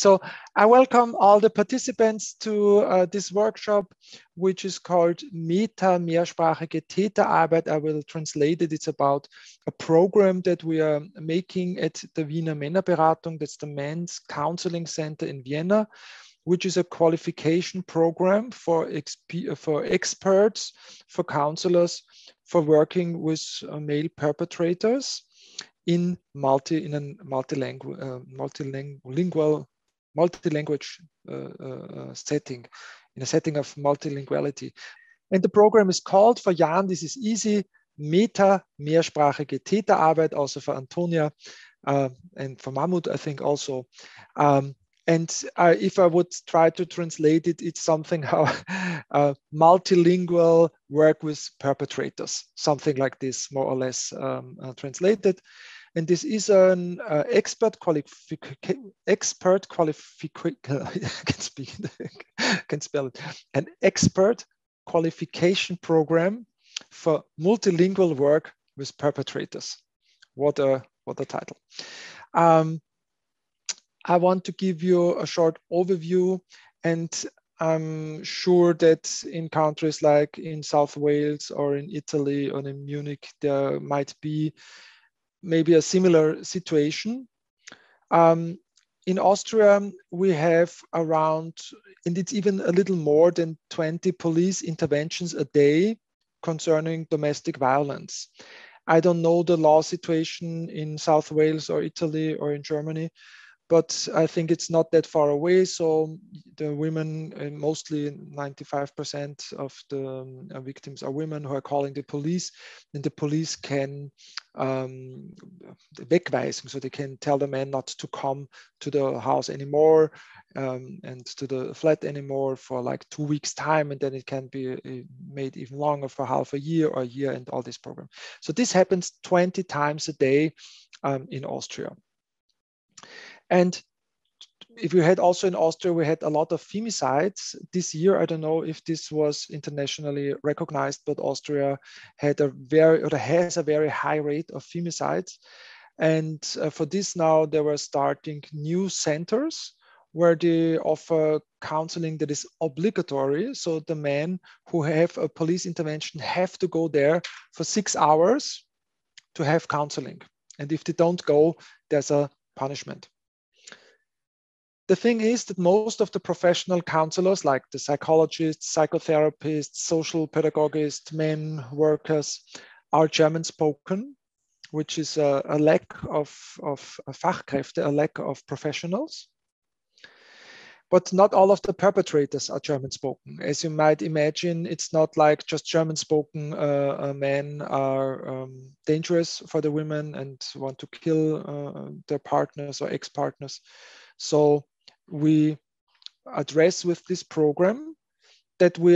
So I welcome all the participants to this workshop, which is called Mehrsprachige Täterarbeit. I will translate it. It's about a program that we are making at the Wiener Männerberatung. That's the men's counseling center in Vienna, which is a qualification program for experts, for counselors, for working with male perpetrators in multilanguage setting, in a setting of multilinguality. And the program is called, for Jan, this is easy, Mehrsprachige Täterarbeit, also for Antonia, and for Mahmoud, I think also. If I would try to translate it, it's something how multilingual work with perpetrators, something like this, more or less translated. And this is an expert qualification, can spell it, an expert qualification program for multilingual work with perpetrators. What a title. I want to give you a short overview, and I'm sure that in countries like in South Wales or in Italy or in Munich, there might be maybe a similar situation. In Austria, we have around, and it's even a little more than 20 police interventions a day concerning domestic violence. I don't know the law situation in South Wales or Italy or in Germany, but I think it's not that far away. So the women, mostly 95% of the victims are women who are calling the police, and the police can wegweisen, so they can tell the man not to come to the house anymore and to the flat anymore for like 2 weeks time, and then it can be made even longer for half a year or a year, and all this program. So this happens 20 times a day in Austria. And if you had also in Austria, we had a lot of femicides this year. I don't know if this was internationally recognized, but Austria had has a very high rate of femicides. And for this now, they were starting new centers where they offer counseling that is obligatory. So the men who have a police intervention have to go there for 6 hours to have counseling. And if they don't go, there's a punishment. The thing is that most of the professional counselors, like the psychologists, psychotherapists, social pedagogists, men workers, are German spoken, which is a lack of Fachkräfte, a lack of professionals. But not all of the perpetrators are German spoken. As you might imagine, it's not like just German spoken men are dangerous for the women and want to kill their partners or ex-partners. So we address with this program that we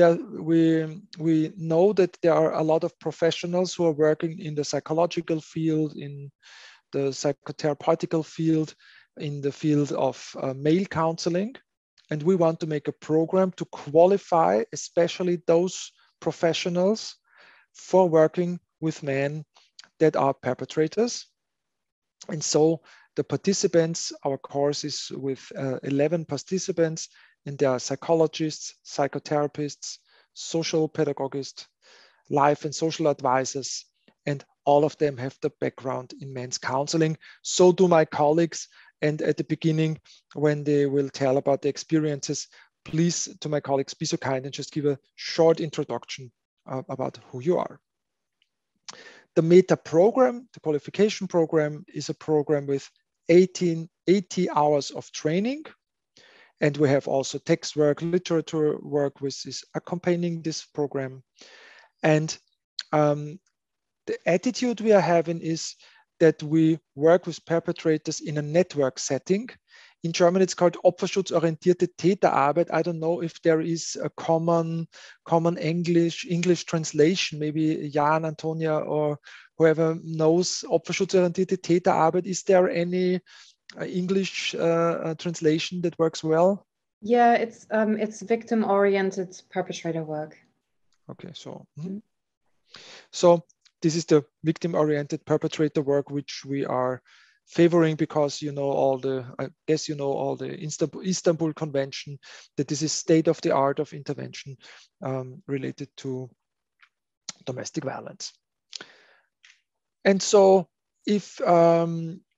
know that there are a lot of professionals who are working in the psychological field, in the psychotherapeutical field, in the field of male counseling. And we want to make a program to qualify especially those professionals for working with men that are perpetrators. And so the participants, our course is with 11 participants, and there are psychologists, psychotherapists, social pedagogists, life and social advisors, and all of them have the background in men's counseling. So do my colleagues. And at the beginning, when they will tell about the experiences, please, to my colleagues, be so kind and just give a short introduction about who you are. The META program, the qualification program, is a program with 80 hours of training. And we have also text work, literature work, which is accompanying this program. And the attitude we are having is that we work with perpetrators in a network setting. In German, it's called Opferschutz-orientierte Täterarbeit. I don't know if there is a common English translation. Maybe Jan, Antonia, or whoever knows Opferschutz-orientierte Täterarbeit. Is there any English translation that works well? Yeah, it's victim-oriented perpetrator work. Okay, so so this is the victim-oriented perpetrator work which we are favoring, because you know all the, I guess you know all the Istanbul Convention, that this is state of the art of intervention related to domestic violence. And so if I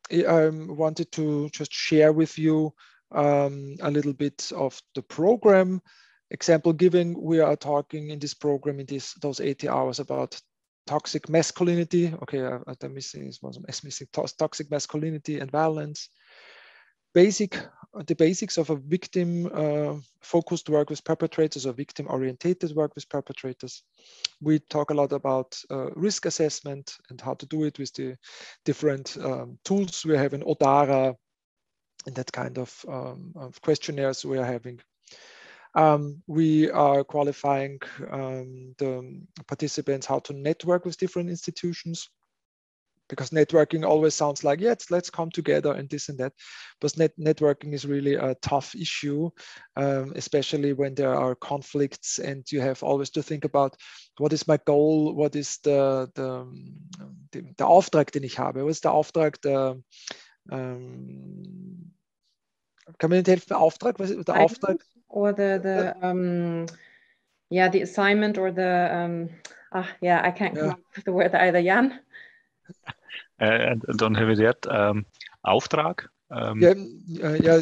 wanted to just share with you a little bit of the program. Example giving, we are talking in this program in those 80 hours about toxic masculinity. Okay, I'm missing toxic masculinity and violence. The basics of a victim focused work with perpetrators, or victim orientated work with perpetrators. We talk a lot about risk assessment and how to do it with the different tools we have in Odara, and that kind of questionnaires we are having. We are qualifying the participants how to network with different institutions, because networking always sounds like, yeah, let's come together and this and that. But networking is really a tough issue, especially when there are conflicts and you have always to think about, what is my goal? What is der Auftrag, den ich habe? What is the Auftrag? Kann man nicht helfen? Auftrag? Was ist der Auftrag? Or the assignment, or the I can't come up with the word either. Jan? I don't have it yet. Auftrag? Yeah,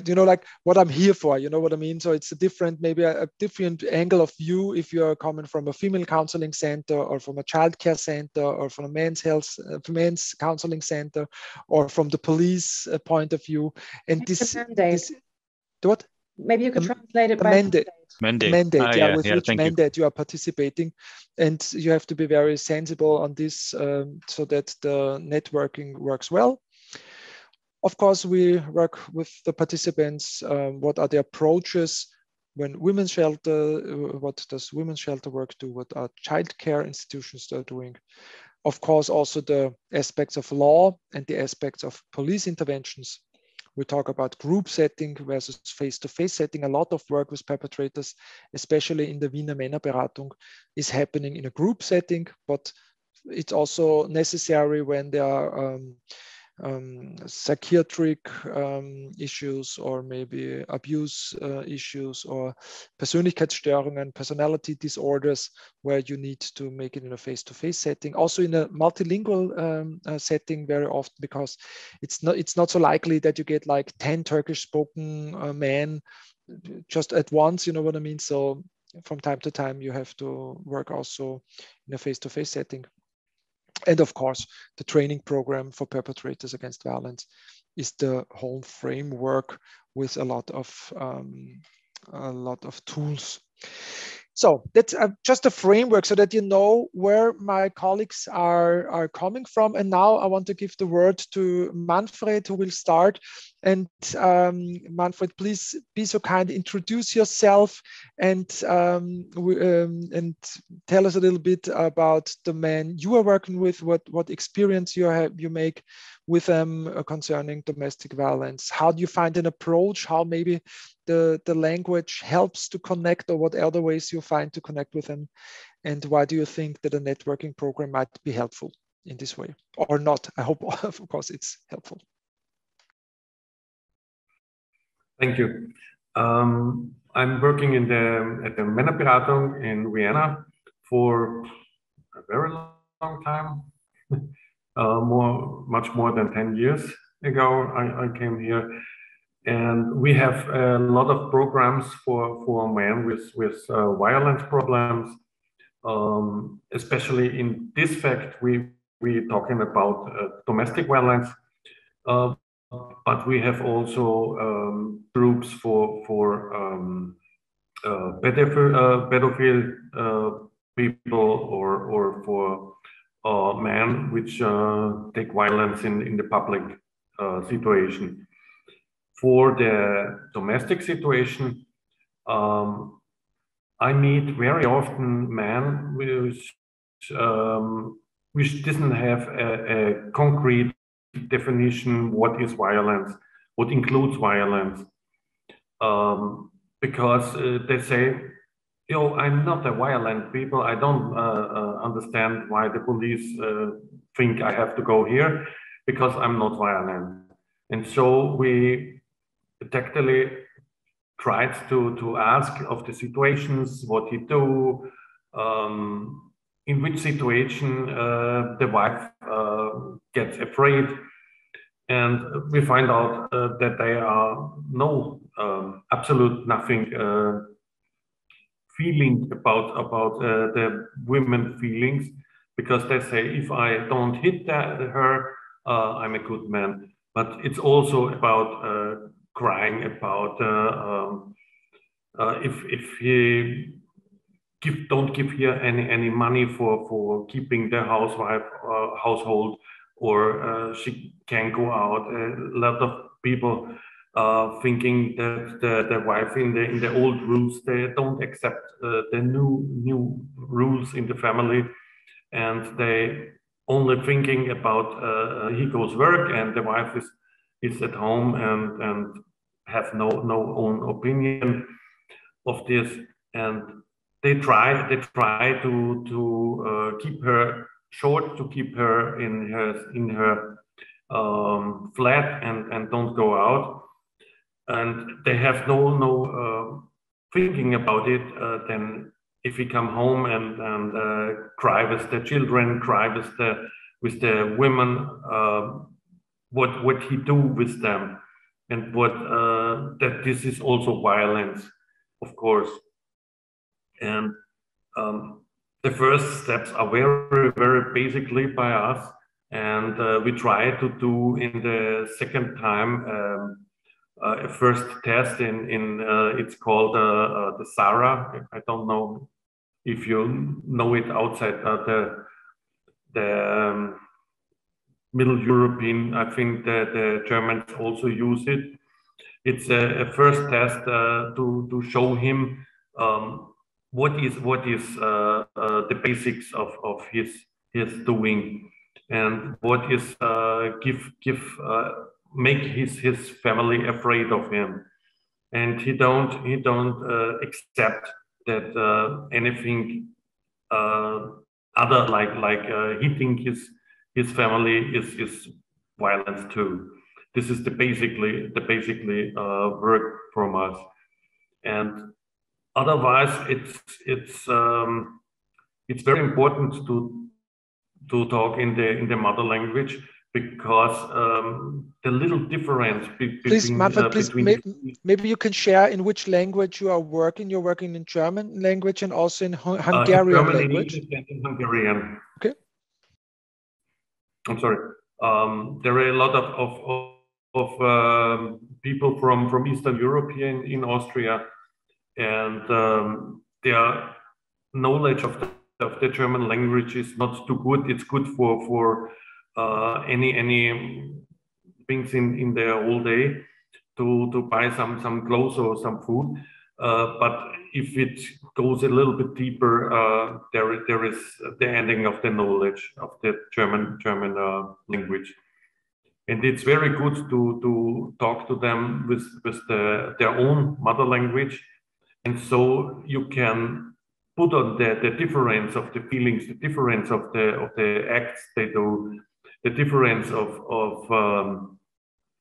you know, like what I'm here for, you know what I mean? So it's a different, maybe a different angle of view if you're coming from a female counseling center, or from a childcare center, or from a men's counseling center, or from the police point of view. And this what? Maybe you could translate it by mandate. Mandate. Yeah, with which mandate you are participating, and you have to be very sensible on this, so that the networking works well. Of course, we work with the participants. What are the approaches when women's shelter? What does women's shelter work do? What are childcare institutions are doing? Of course, also the aspects of law and the aspects of police interventions. We talk about group setting versus face-to-face setting. A lot of work with perpetrators, especially in the Wiener Männerberatung, is happening in a group setting, but it's also necessary when there are psychiatric issues, or maybe abuse issues, or Persönlichkeitsstörungen, personality disorders, where you need to make it in a face-to-face setting. Also in a multilingual setting very often, because it's not so likely that you get like 10 Turkish spoken men just at once, you know what I mean? So from time to time you have to work also in a face-to-face setting. And of course, the training program for perpetrators against violence is the whole framework with a lot of tools. So that's just a framework, so that you know where my colleagues are coming from. And now I want to give the word to Manfred, who will start. And Manfred, please be so kind, introduce yourself and tell us a little bit about the men you are working with, what experience you make with them concerning domestic violence. How do you find an approach? How maybe the language helps to connect, or what other ways you find to connect with them? And why do you think that a networking program might be helpful in this way, or not? I hope, of course, it's helpful. Thank you. I'm working at the Männerberatung in Vienna for a very long time. Much more than 10 years ago, I came here, and we have a lot of programs for men with violence problems. Especially in this fact, we're talking about domestic violence, but we have also groups for pedophile people, or for men which take violence in the public situation. For the domestic situation, I meet very often men which doesn't have a concrete definition what is violence, what includes violence, because they say, I'm not a violent people. I don't understand why the police think I have to go here, because I'm not violent. And so we tactily tried to ask of the situations what he do, in which situation the wife gets afraid, and we find out that they are absolute nothing feeling about the women feelings, because they say, if I don't hit her, I'm a good man. But it's also about crying about if he don't give here any money for keeping the household, or she can go out. A lot of people thinking that the wife in the old rules, they don't accept the new rules in the family, and they only thinking about he goes work and the wife is at home and have no own opinion of this, and they try to keep her short, to keep her in her flat and don't go out, and they have no thinking about it. Then if we come home and cry with the children, cry with the women, what he do with them, and what that this is also violence, of course. And the first steps are very basically by us, and we try to do in the second time a first test in it's called the SARA. I don't know if you know it outside the Middle European. I think that the Germans also use it. It's a first test to show him what is the basics of his doing, and what is make his family afraid of him, and he don't accept that anything other like hitting his family is violence too. This is the basically work from us, and otherwise it's very important to talk in the mother language, because the little difference please, Manfred, please, maybe you can share in which language you are working. You're working in German language and also in Hungarian German, language. In Hungarian. Okay. I'm sorry. There are a lot of people from Eastern Europe here in Austria, and their knowledge of the German language is not too good. It's good for any things in their whole day, to buy some clothes or some food. But if it goes a little bit deeper, there is the ending of the knowledge of the German language, and it's very good to talk to them with their own mother language, and so you can put on the difference of the feelings, the difference of the acts they do, the difference of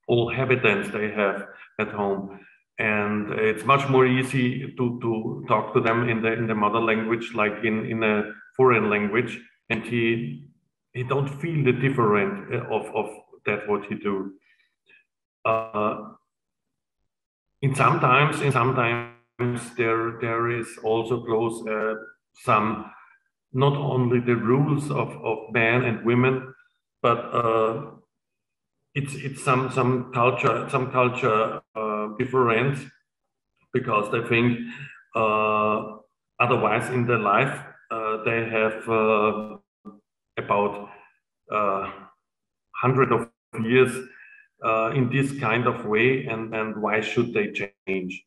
all habitants they have at home. And it's much more easy to talk to them in the mother language, like in a foreign language, and he don't feel the difference of that what he do. In sometimes there is also close some, not only the rules of men and women, but it's some culture difference, because they think otherwise in their life they have about 100 of years in this kind of way, and why should they change?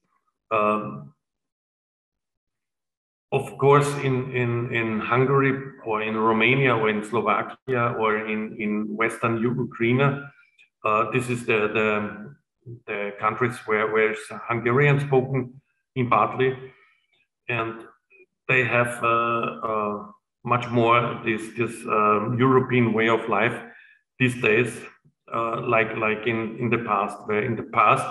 Of course, in Hungary or in Romania or in Slovakia or in Western Ukraine, this is the countries where Hungarian spoken in partly, and they have much more this European way of life these days. like in the past, where in the past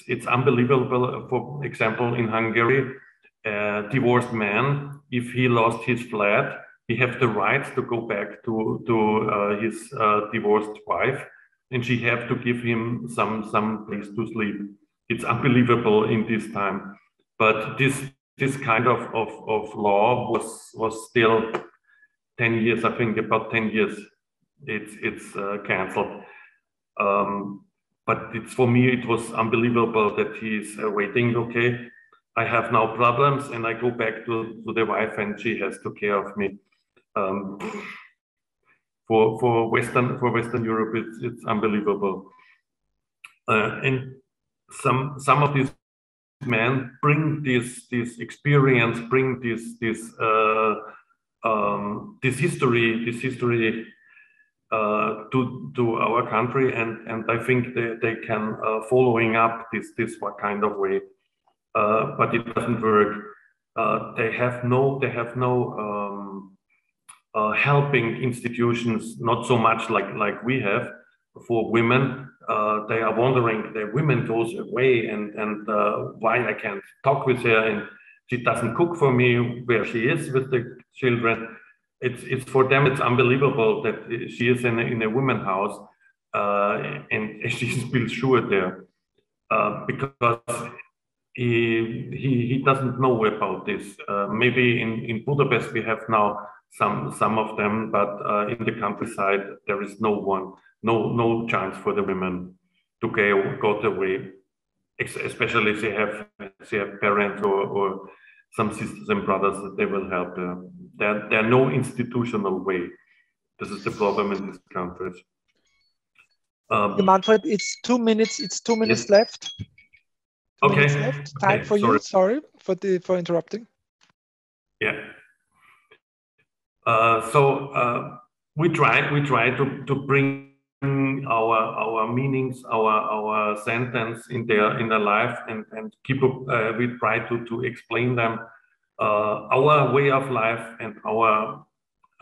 it's unbelievable. For example, in Hungary, a divorced man, if he lost his flat, he has the right to go back to his divorced wife, and she have to give him some place to sleep. It's unbelievable in this time, but this kind of law was still 10 years, I think about 10 years. It's cancelled. But it's, for me, it was unbelievable that he's waiting. Okay, I have now problems, and I go back to the wife, and she has to care of me. For Western Europe, it's unbelievable. And some of these men bring this experience, bring this history to our country, and I think they can following up this kind of way, but it doesn't work. They have no helping institutions, not so much like we have for women. They are wondering, the women goes away, and why I can't talk with her, and she doesn't cook for me where she is with the children. It's for them, it's unbelievable that she is in a women's house, and she's Bissuti there, because he doesn't know about this. Maybe in Budapest we have now some of them, but in the countryside there is no chance for the women to go away, especially if they have parents or some sisters and brothers that they will help. There are no institutional way. This is the problem in these countries. Manfred, it's 2 minutes. It's 2 minutes yes. left. Okay. Minutes left. Time for sorry. you. Sorry for interrupting. Yeah. So we try to bring our meanings, our sentence in their life, and keep we try to explain them our way of life and our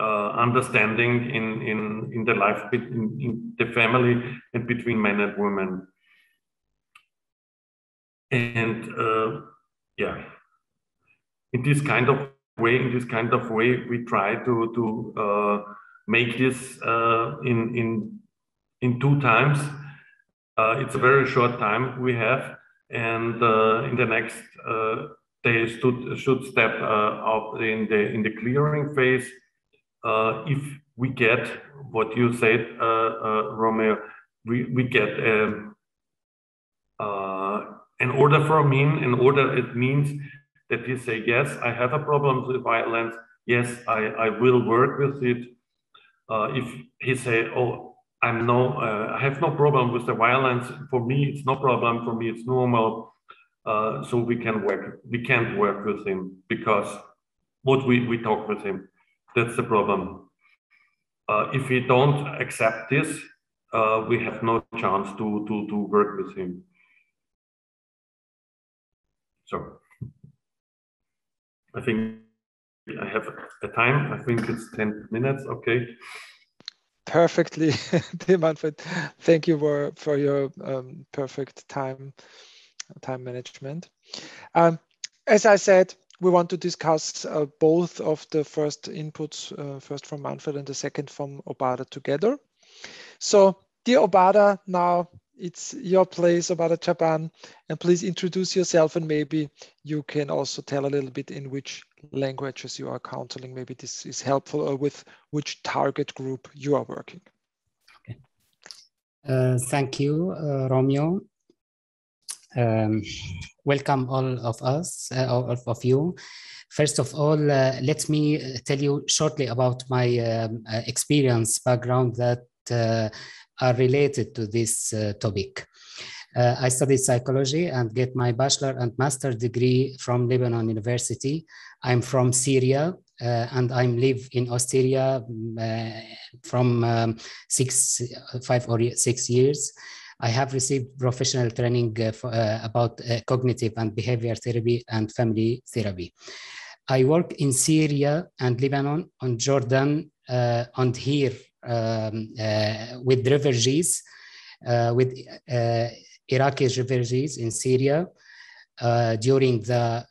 understanding in the life in the family and between men and women. And yeah, in this kind of way, we try to make this in 2 times. It's a very short time we have, and in the next they should step up in the clearing phase. If we get what you said, Romeo, we get an order from him. An order, it means that he say, yes, I have a problem with violence. Yes, I will work with it. If he say, oh, I have no problem with the violence. For me, it's no problem. For me, it's normal. So we can't work with him because what we talk with him. That's the problem. If we don't accept this, we have no chance to work with him. So I think I have a time. I think it's 10 minutes. Okay. Perfectly, dear Manfred. Thank you for your perfect time management. As I said, we want to discuss both of the first inputs, first from Manfred and the second from Obada together. So, dear Obada, now it's your place, Obada Chaban, and please introduce yourself, and maybe you can also tell a little bit in which languages you are counseling. Maybe this is helpful, or with which target group you are working. Okay. Thank you, Romeo. Welcome all of us, all of you. First of all, let me tell you shortly about my experience background that are related to this topic. I studied psychology and get my bachelor and master degree from Lebanon University. I'm from Syria and I live in Austria from 5 or 6 years. I have received professional training about cognitive and behavior therapy and family therapy. I work in Syria and Lebanon, on Jordan, and here with refugees, with Iraqi refugees in Syria during the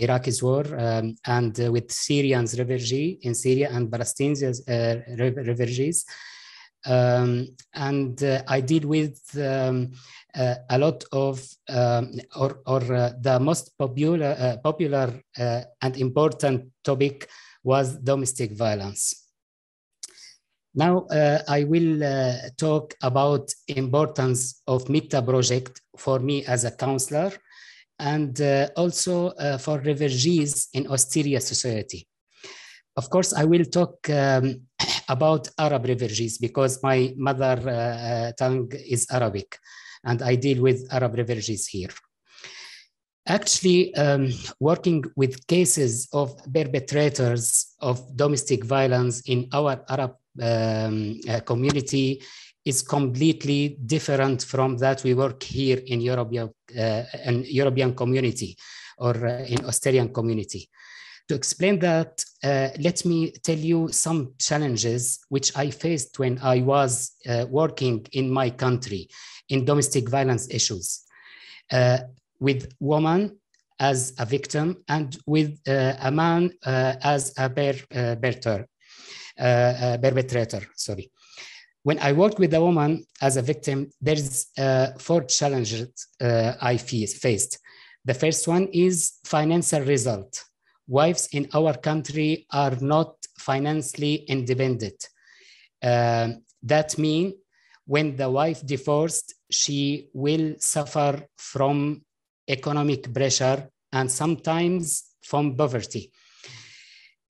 Iraqi war, and with Syrians refugees in Syria and Palestinians refugees. And I deal with a lot of, the most popular and important topic was domestic violence. Now I will talk about importance of MITA project for me as a counselor, and also for refugees in Austria society. Of course, I will talk about Arab refugees because my mother tongue is Arabic, and I deal with Arab refugees here. Actually, working with cases of perpetrators of domestic violence in our Arab community is completely different from that we work here in European community or in Australian community. To explain that, let me tell you some challenges which I faced when I was working in my country in domestic violence issues with woman as a victim and with a man as a perpetrator. Sorry. When I worked with a woman as a victim, there's 4 challenges I faced. The first one is financial result. Wives in our country are not financially independent. That means when the wife divorced, she will suffer from economic pressure and sometimes from poverty.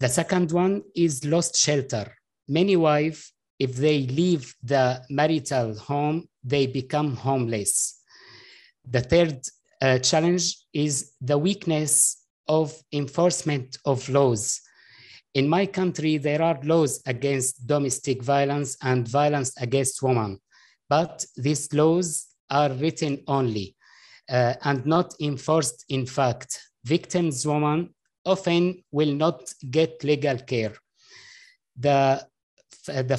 The second one is lost shelter. Many wives, if they leave the marital home, they become homeless. The third challenge is the weakness of enforcement of laws. In my country, there are laws against domestic violence and violence against women, but these laws are written only and not enforced. In fact, victims women often will not get legal care. The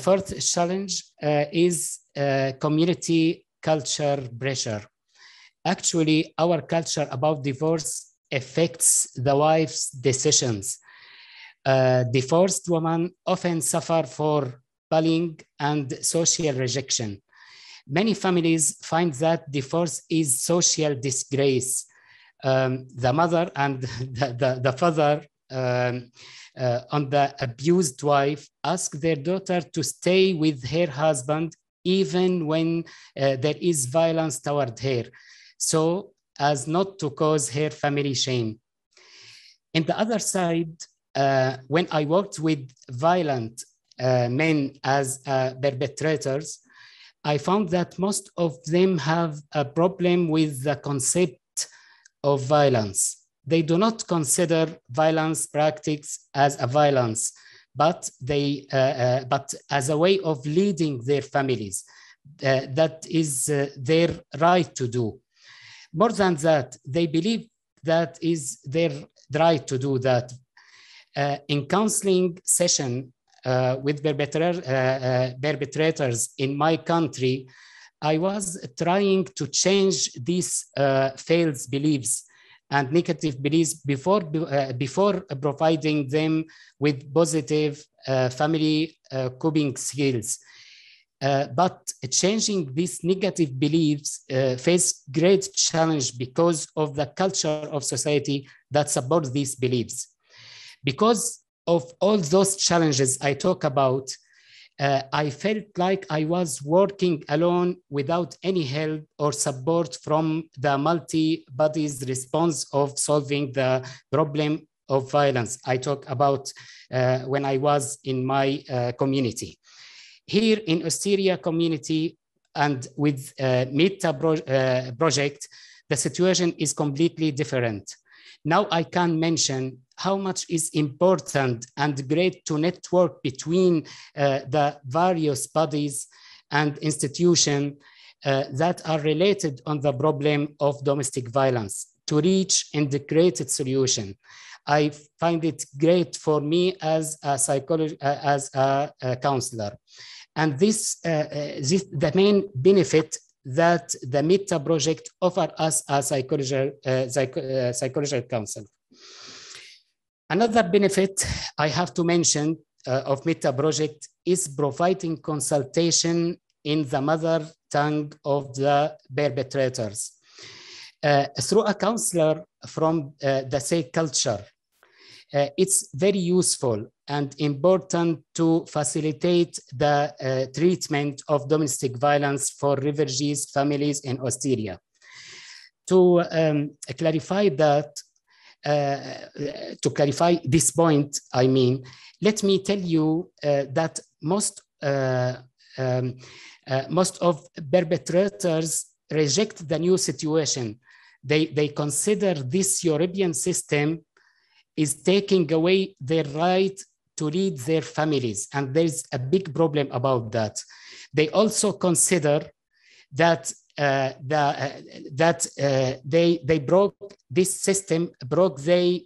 fourth challenge is community culture pressure. Actually, our culture about divorce affects the wife's decisions. Divorced women often suffer for bullying and social rejection. Many families find that divorce is social disgrace. The mother and the father on the abused wife ask their daughter to stay with her husband even when there is violence toward her, so as not to cause her family shame. On the other side, when I worked with violent men as perpetrators, I found that most of them have a problem with the concept of violence. They do not consider violence practice as a violence, but as a way of leading their families. That is their right to do. More than that, they believe that is their right to do that. In counseling session with perpetrators in my country, I was trying to change these failed beliefs and negative beliefs before providing them with positive family coping skills. But changing these negative beliefs face great challenge because of the culture of society that supports these beliefs. Because of all those challenges I talk about, I felt like I was working alone without any help or support from the multi-bodies response of solving the problem of violence I talk about when I was in my community. Here in Austria community and with MITA project, the situation is completely different. Now I can mention how much is important and great to network between the various bodies and institutions that are related on the problem of domestic violence to reach integrated solution. I find it great for me as a counselor. And this the main benefit that the META project offers us as psychological counsel. Another benefit I have to mention of META project is providing consultation in the mother tongue of the perpetrators. Through a counselor from the same culture, it's very useful and important to facilitate the treatment of domestic violence for refugees families in Austria. To clarify that, to clarify this point, I mean, let me tell you that most of perpetrators reject the new situation. They consider this European system is taking away their right to lead their families, and there's a big problem about that. They also consider that they broke this system, broke their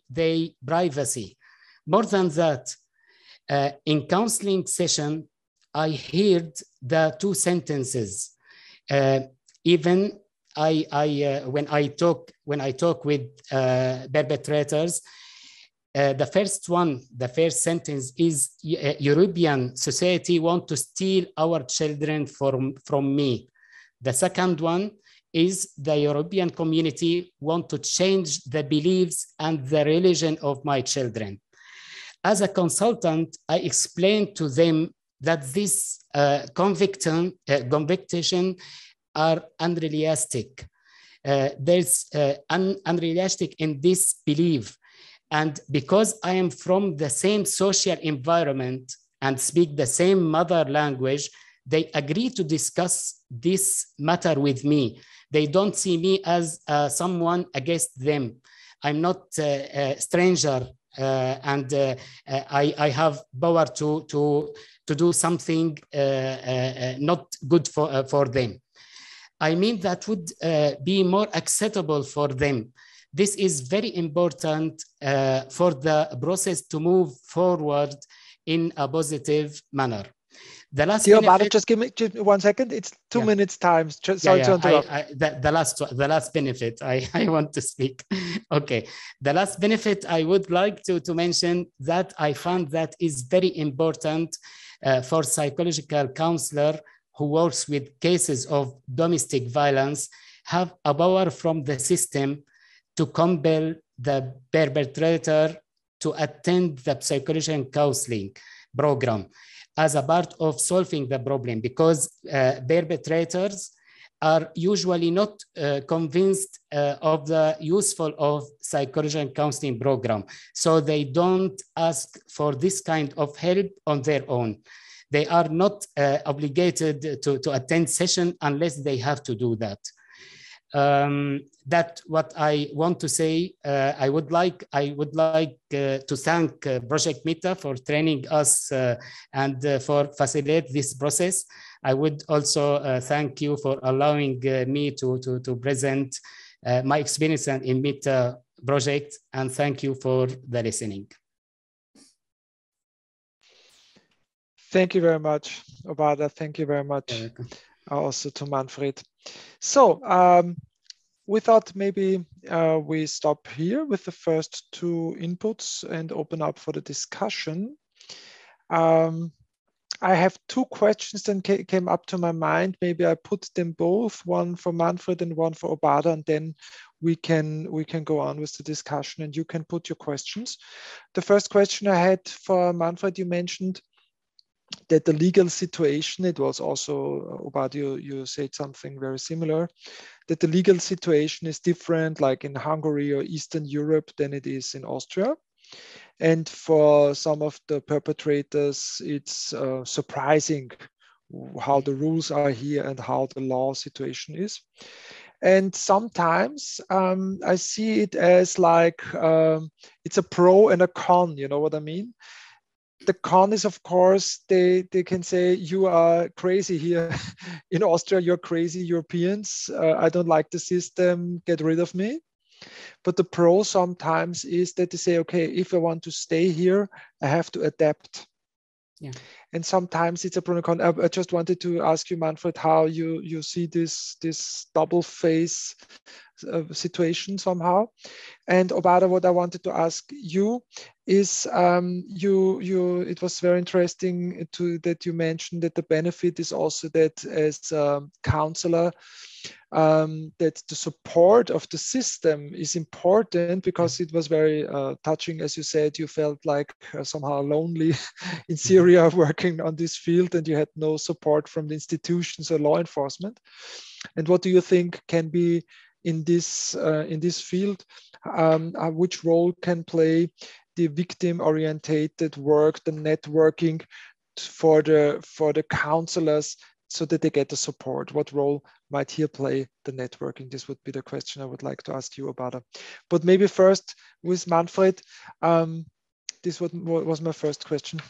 privacy. More than that, in counseling session, I heard the two sentences. Even when I talk with perpetrators, the first sentence is European society want to steal our children from me. The second one is the European community want to change the beliefs and the religion of my children. As a consultant, I explained to them that this conviction are unrealistic. There's unrealistic in this belief. And because I am from the same social environment and speak the same mother language, they agree to discuss this matter with me. They don't see me as someone against them. I'm not a stranger, and I have power to do something not good for them. I mean, that would be more acceptable for them. This is very important for the process to move forward in a positive manner. The last benefit, just give me 1 second. It's 2 minutes time. Sorry to interrupt. The last benefit I want to speak. Okay. The last benefit I would like to mention that I found that is very important for psychological counselor who works with cases of domestic violence, have a power from the system to compel the perpetrator to attend the psychological counseling program as a part of solving the problem, because perpetrators are usually not convinced of the useful of psychological counseling program. So they don't ask for this kind of help on their own. They are not obligated to attend session unless they have to do that. That's what I want to say. I would like to thank Project META for training us and for facilitate this process. I would also thank you for allowing me to present my experience in META project, and thank you for the listening. Thank you very much, Obada. Thank you very much also to Manfred. So we thought maybe we stop here with the first two inputs and open up for the discussion. I have two questions that came up to my mind. Maybe I put them both, one for Manfred and one for Obada, and then we can go on with the discussion and you can put your questions. The first question I had for Manfred, you mentioned that the legal situation, it was also, Obada, you said something very similar, that the legal situation is different, like in Hungary or Eastern Europe, than it is in Austria. And for some of the perpetrators, it's surprising how the rules are here and how the law situation is. And sometimes I see it as like, it's a pro and a con, you know what I mean? the con is, of course, they can say, you are crazy here in Austria, you're crazy Europeans, I don't like the system, get rid of me. But the pro sometimes is that they say, okay, if I want to stay here, I have to adapt. Yeah. And sometimes it's a pro and con. I just wanted to ask you, Manfred, how you see this double phase situation somehow. And Obada, what I wanted to ask you is, it was very interesting that you mentioned that the benefit is also that as a counselor, that the support of the system is important, because it was very touching, as you said, you felt like somehow lonely in Syria working on this field, and you had no support from the institutions or law enforcement. And what do you think can be in this field? Which role can play the victim-orientated work, the networking for the counselors, so that they get the support? What role might here play the networking? This would be the question I would like to ask you about. But maybe first with Manfred, this was my first question.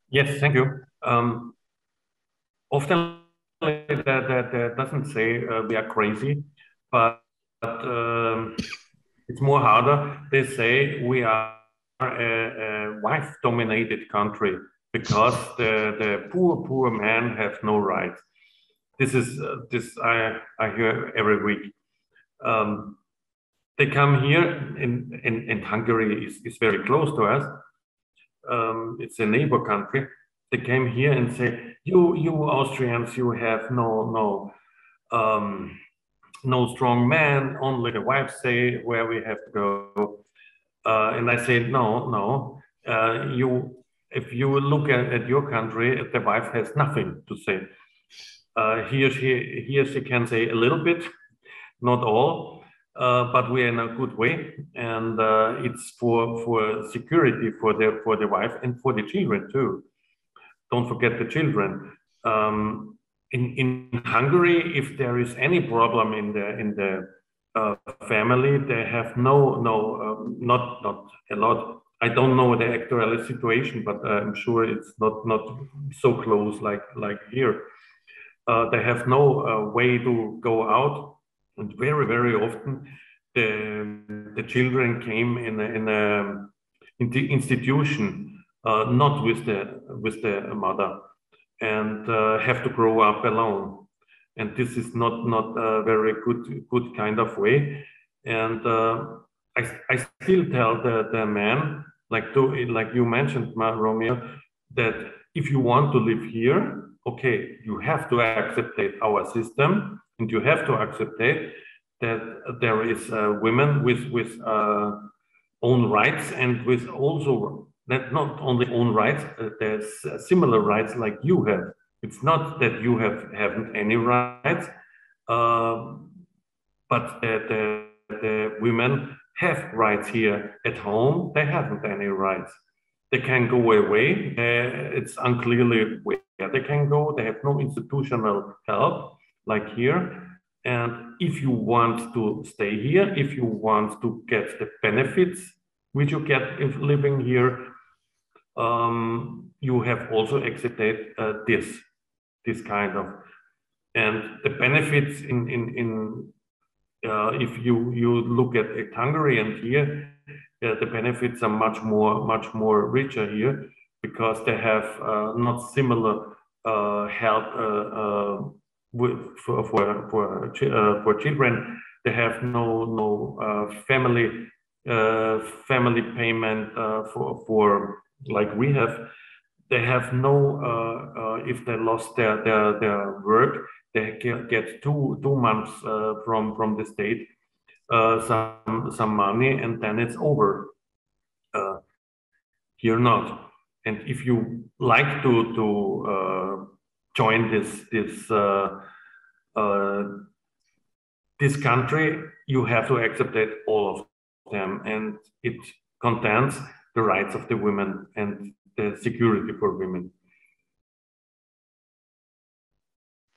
Yes, thank you. Often that doesn't say we are crazy, but it's more harder. They say we are a wife-dominated country, because the poor man has no rights. This is I hear every week. They come here in Hungary is very close to us. It's a neighbor country. They came here and say, you Austrians, you have no strong man. Only the wife say where we have to go. And I say, no. If you look at your country, the wife has nothing to say. Here she can say a little bit, not all, but we're in a good way, and it's for security for the wife and for the children too. Don't forget the children. In Hungary, if there is any problem in the family, they have not a lot. I don't know the actual situation, but I'm sure it's not so close like here. They have no way to go out, and very often the children came in the institution, not with the mother, and have to grow up alone. And this is not a very good kind of way. And I still tell the man, like you mentioned, Romeo, that if you want to live here, okay, you have to accept our system, and you have to accept that there is women with own rights, and with also not only own rights, there's similar rights like you have. It's not that you haven't any rights, but the women have rights here at home. They haven't any rights. They can go away. It's unclearly where they can go. They have no institutional help like here. And if you want to stay here, if you want to get the benefits which you get if living here, you have also accepted this kind of. And the benefits if you look at Hungary and here, the benefits are much more richer here, because they have not similar help for children. They have no family payment for like we have. They have no if they lost their work, they get two months from the state some money, and then it's over. Here not. And if you like to join this country, you have to accept all of them, and it contains the rights of the women and the security for women.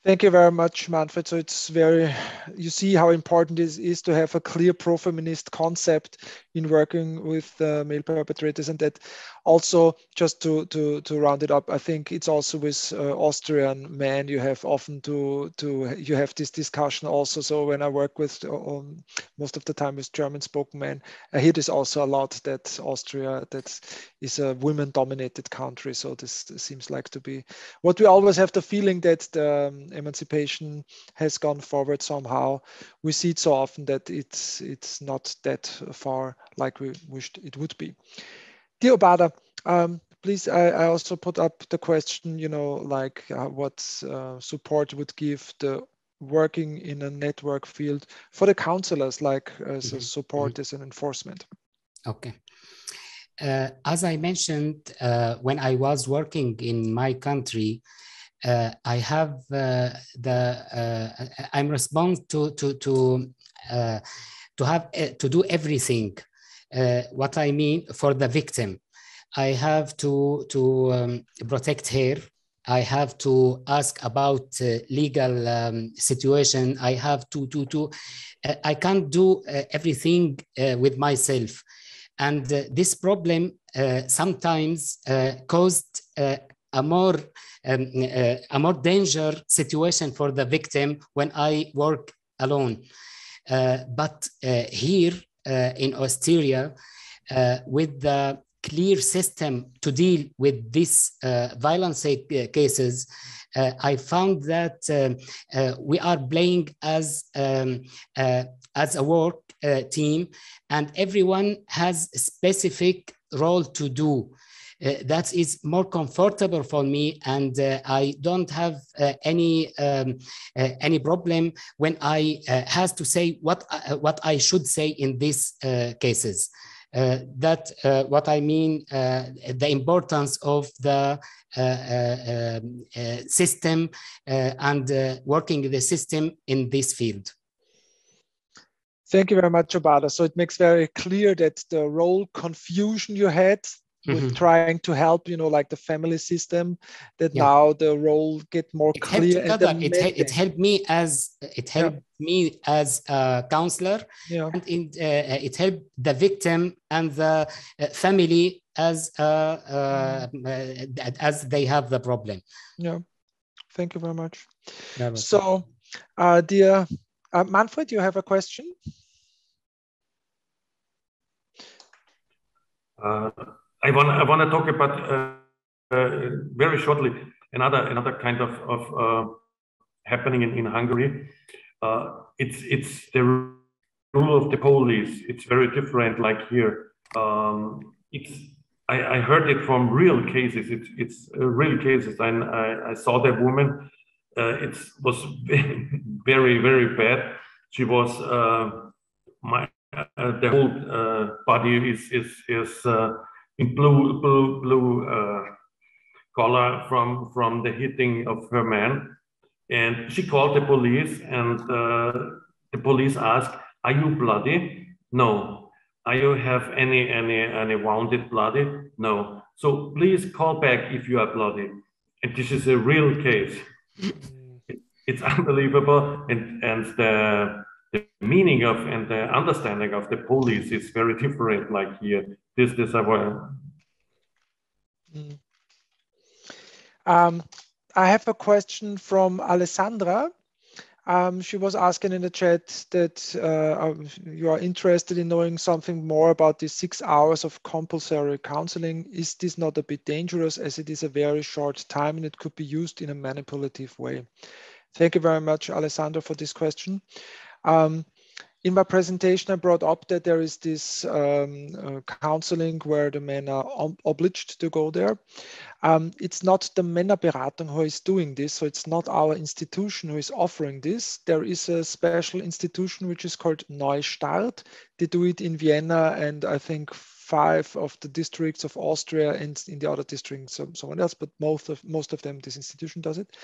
Thank you very much, Manfred. So it's you see how important it is to have a clear pro-feminist concept in working with male perpetrators. And that also, just to round it up, I think it's also with Austrian men, you have often you have this discussion also. So when I work with most of the time with German spoken men, I hear this also a lot, that Austria, that is a women dominated country. So this seems like to be what we always have the feeling, that the emancipation has gone forward somehow. We see it so often that it's not that far like we wished it would be. Dear Obada, please, I also put up the question, you know, like what support would give the working in a network field for the counselors, like as a support, as an enforcement. Okay. As I mentioned, when I was working in my country, I have I'm responsible to do everything. What I mean, for the victim, I have to protect her. I have to ask about legal situation. I have to I can't do everything with myself. And this problem sometimes caused a more danger situation for the victim when I work alone. But here in Austria, with the clear system to deal with these violence cases, I found that we are playing as a work team, and everyone has a specific role to do. That is more comfortable for me, and I don't have any problem when I has to say what I should say in these cases. That what I mean, the importance of the system and working the system in this field. Thank you very much, Obada. So it makes very clear that the role confusion you had with trying to help, you know, like the family system, that now the role get more clear. It helped me as a counselor, and it helped the victim and the family as they have the problem. Yeah, thank you very much. So, dear Manfred, you have a question? I want to talk about very shortly another kind of happening in Hungary. It's the rule of the police. It's very different, like here. I heard it from real cases. It's real cases, and I saw that woman. It was very, very bad. She was the whole body is in blue color from the hitting of her man, and she called the police, and the police asked, "Are you bloody?" "No." "Are you have any wounded bloody?" "No." "So please call back if you are bloody." And this is a real case. It's unbelievable, and the meaning of and the understanding of the police is very different. Like here, this I want. I have a question from Alessandra. She was asking in the chat that you are interested in knowing something more about the 6 hours of compulsory counseling. Is this not a bit dangerous, as it is a very short time and it could be used in a manipulative way? Thank you very much, Alessandra, for this question. In my presentation, I brought up that there is this counseling where the men are obliged to go there. It's not the Männerberatung who is doing this, so it's not our institution who is offering this. There is a special institution which is called Neustart. They do it in Vienna, and I think 5 of the districts of Austria, and in the other districts someone else, but most of them, this institution does it.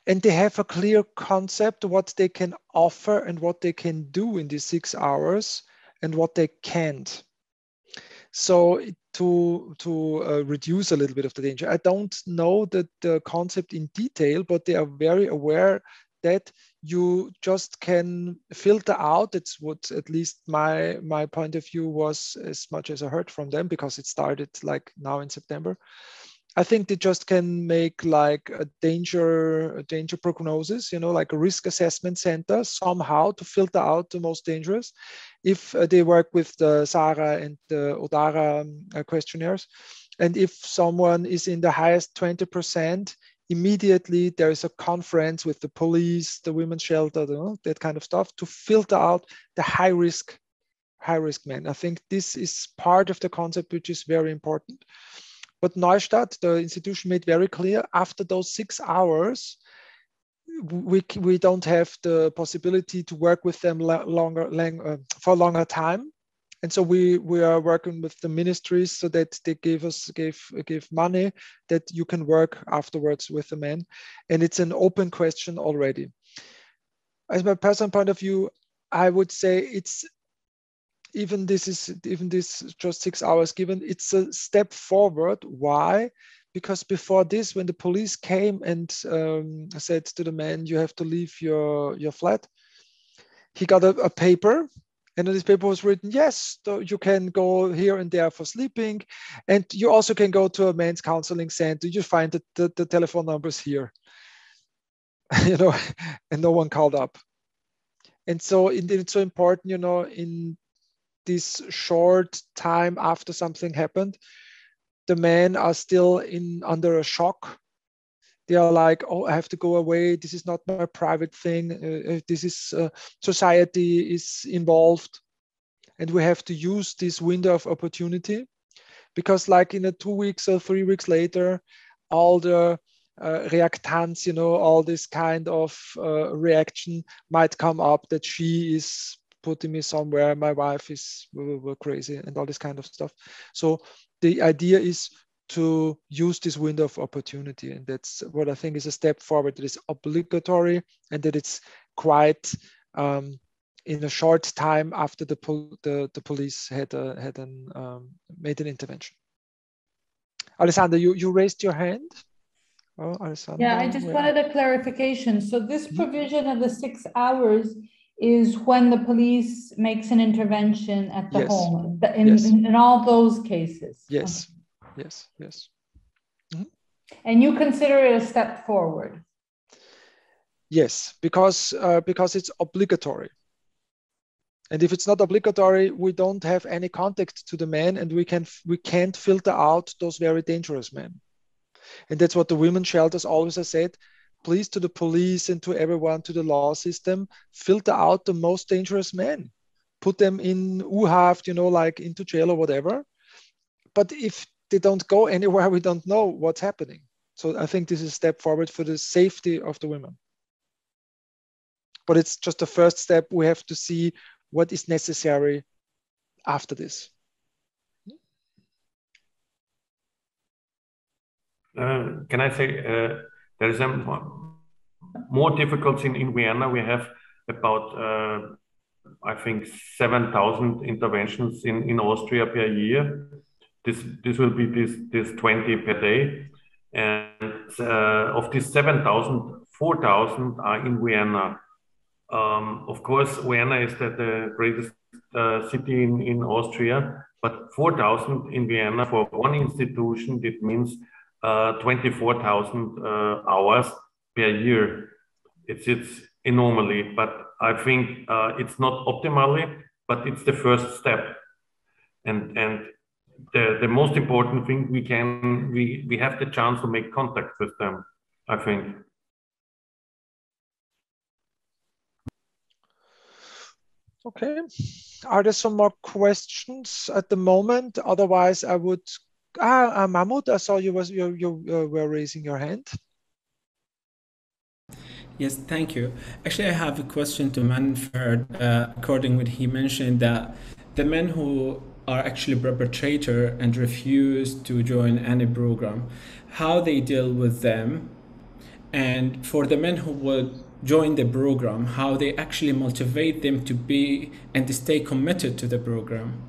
And they have a clear concept of what they can offer and what they can do in these 6 hours and what they can't. So to reduce a little bit of the danger, I don't know the concept in detail, but they are very aware that you just can filter out. It's what at least my point of view was, as much as I heard from them, because it started like now in September. I think they just can make like a danger prognosis, you know, like a risk assessment center somehow to filter out the most dangerous. If they work with the SARA and the ODARA questionnaires, and if someone is in the highest 20%, immediately there is a conference with the police, the women's shelter, that kind of stuff, to filter out the high risk men. I think this is part of the concept, which is very important. But Neustadt, the institution, made very clear, after those 6 hours, we don't have the possibility to work with them for a longer time. And so we are working with the ministries so that they give money that you can work afterwards with the men. And it's an open question already. As my personal point of view, I would say it's even this just 6 hours given, it's a step forward. Why? Because before this, when the police came and said to the man, you have to leave your flat, he got a paper, and on this paper was written, yes, you can go here and there for sleeping, and you also can go to a men's counseling center. You find the telephone numbers here, you know, and no one called up. And so it's so important, you know, in this short time after something happened, the men are still under a shock. They are like, oh, I have to go away. This is not my private thing. This is society is involved. And we have to use this window of opportunity, because like in 2 weeks or 3 weeks later, all the reactants, you know, all this kind of reaction might come up that she is putting me somewhere, my wife is crazy, and all this kind of stuff. So the idea is to use this window of opportunity, and that's what I think is a step forward. That is obligatory, and that it's quite in a short time after the police had made an intervention. Alessandra, you raised your hand. Oh, Alessandra, yeah, I just wanted a clarification. So this provision of the 6 hours is when the police makes an intervention at the home, in all those cases? Yes, okay. Yes. Mm-hmm. And you consider it a step forward? Yes, because it's obligatory. And if it's not obligatory, we don't have any contact to the men, and we can't filter out those very dangerous men. And that's what the women's shelters always have said. Please, to the police and to everyone, to the law system, filter out the most dangerous men. Put them in U-Haft, you know, like into jail or whatever. But if they don't go anywhere, we don't know what's happening. So I think this is a step forward for the safety of the women. But it's just the first step. We have to see what is necessary after this. Can I say there is more difficulty in Vienna? We have about, I think, 7,000 interventions in Austria per year. This will be this 20 per day. And of these 7,000, 4,000 are in Vienna. Of course, Vienna is the greatest city in Austria, but 4,000 in Vienna for one institution, that means 24,000 hours per year. It's enormously, but I think it's not optimally, but it's the first step. And the most important thing, we have the chance to make contact with them, I think. Okay. Are there some more questions at the moment? Otherwise, I would. Mahmoud, I saw you were raising your hand. Yes, thank you. Actually, I have a question to Manfred. According to what he mentioned, that the men who are actually perpetrator and refuse to join any program, how they deal with them, and for the men who would join the program, how they actually motivate them to be and to stay committed to the program.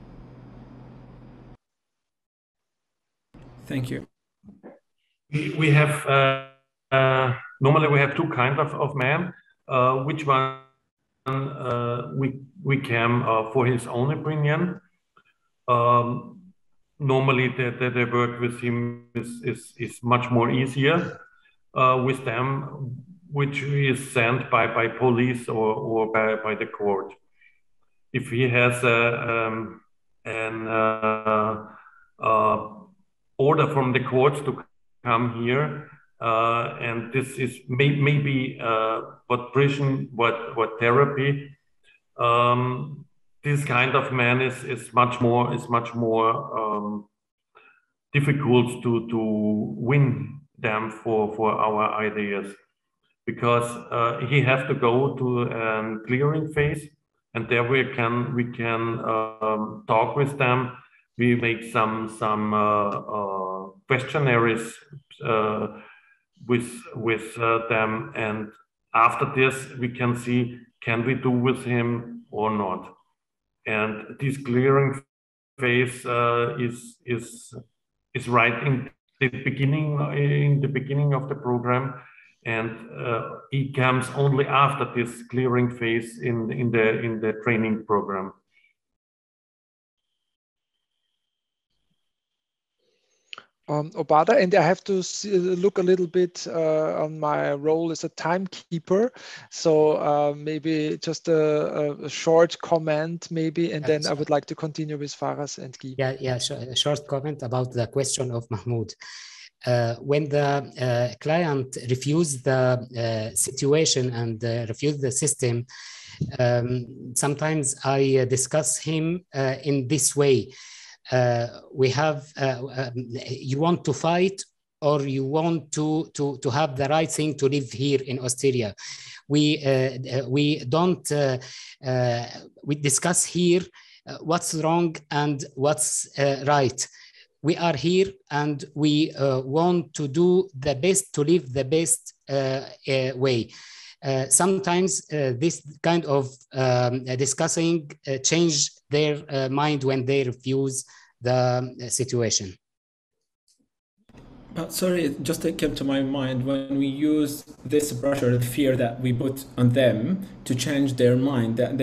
Thank you. We have normally we have two kinds of men. which one we came for his own opinion. Normally the work with him is much more easier with them, which is sent by police or by the court. If he has an order from the court to come here, and this is maybe what prison, what therapy. This kind of man is much more difficult to win them for our ideas, because he has to go to a clearing phase, and there we can talk with them. We make some questionnaires with them, and after this we can see, can we do with him or not. And this clearing phase is right in the beginning of the program, and it comes only after this clearing phase in the training program. Obada, and I have to look a little bit on my role as a timekeeper. So maybe just a short comment, maybe, and then I would like to continue with Faraz and Guy. Yeah, a short comment about the question of Mahmoud. When the client refused the situation and refused the system, sometimes I discuss him in this way. We have, you want to fight, or you want to have the right thing to live here in Austria. We don't, we discuss here what's wrong and what's right. We are here and we want to do the best, to live the best way. Sometimes this kind of discussing change their mind when they refuse the situation. Sorry, just it came to my mind when we use this pressure, the fear that we put on them to change their mind, that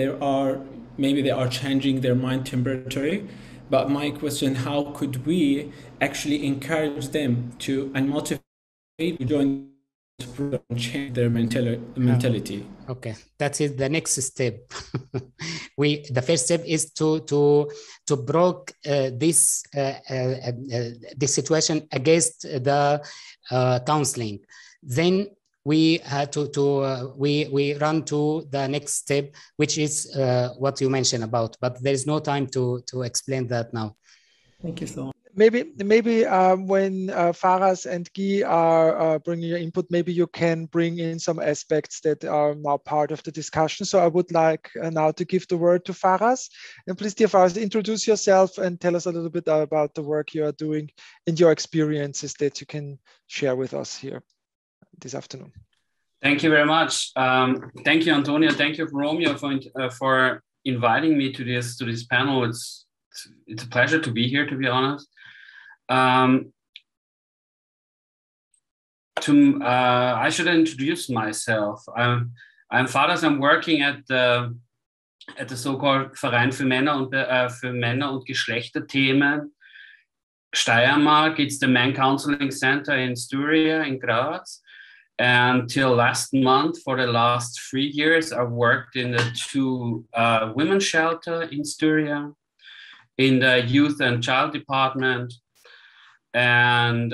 maybe they are changing their mind temporarily. But my question, how could we actually encourage them to and motivate to join the program and change their mentality? Okay, that is the next step. The first step is to break this situation against the counseling. Then we had we run to the next step, which is what you mentioned about, but there is no time to explain that now. Thank you so much. Maybe when Faraz and Guy are bringing your input, maybe you can bring in some aspects that are now part of the discussion. So I would like now to give the word to Faraz. And please, dear Faraz, introduce yourself and tell us a little bit about the work you are doing and your experiences that you can share with us here this afternoon. Thank you very much. Thank you, Antonio. Thank you, Romeo, for inviting me to this panel. It's a pleasure to be here, to be honest. I should introduce myself. I'm Faraz. I'm working at the so-called Verein für Männer- und Geschlechterthemen Steiermark. It's the main counseling center in Styria in Graz. And till last month, for the last 3 years, I've worked in the 2 women's shelter in Styria, in the youth and child department. And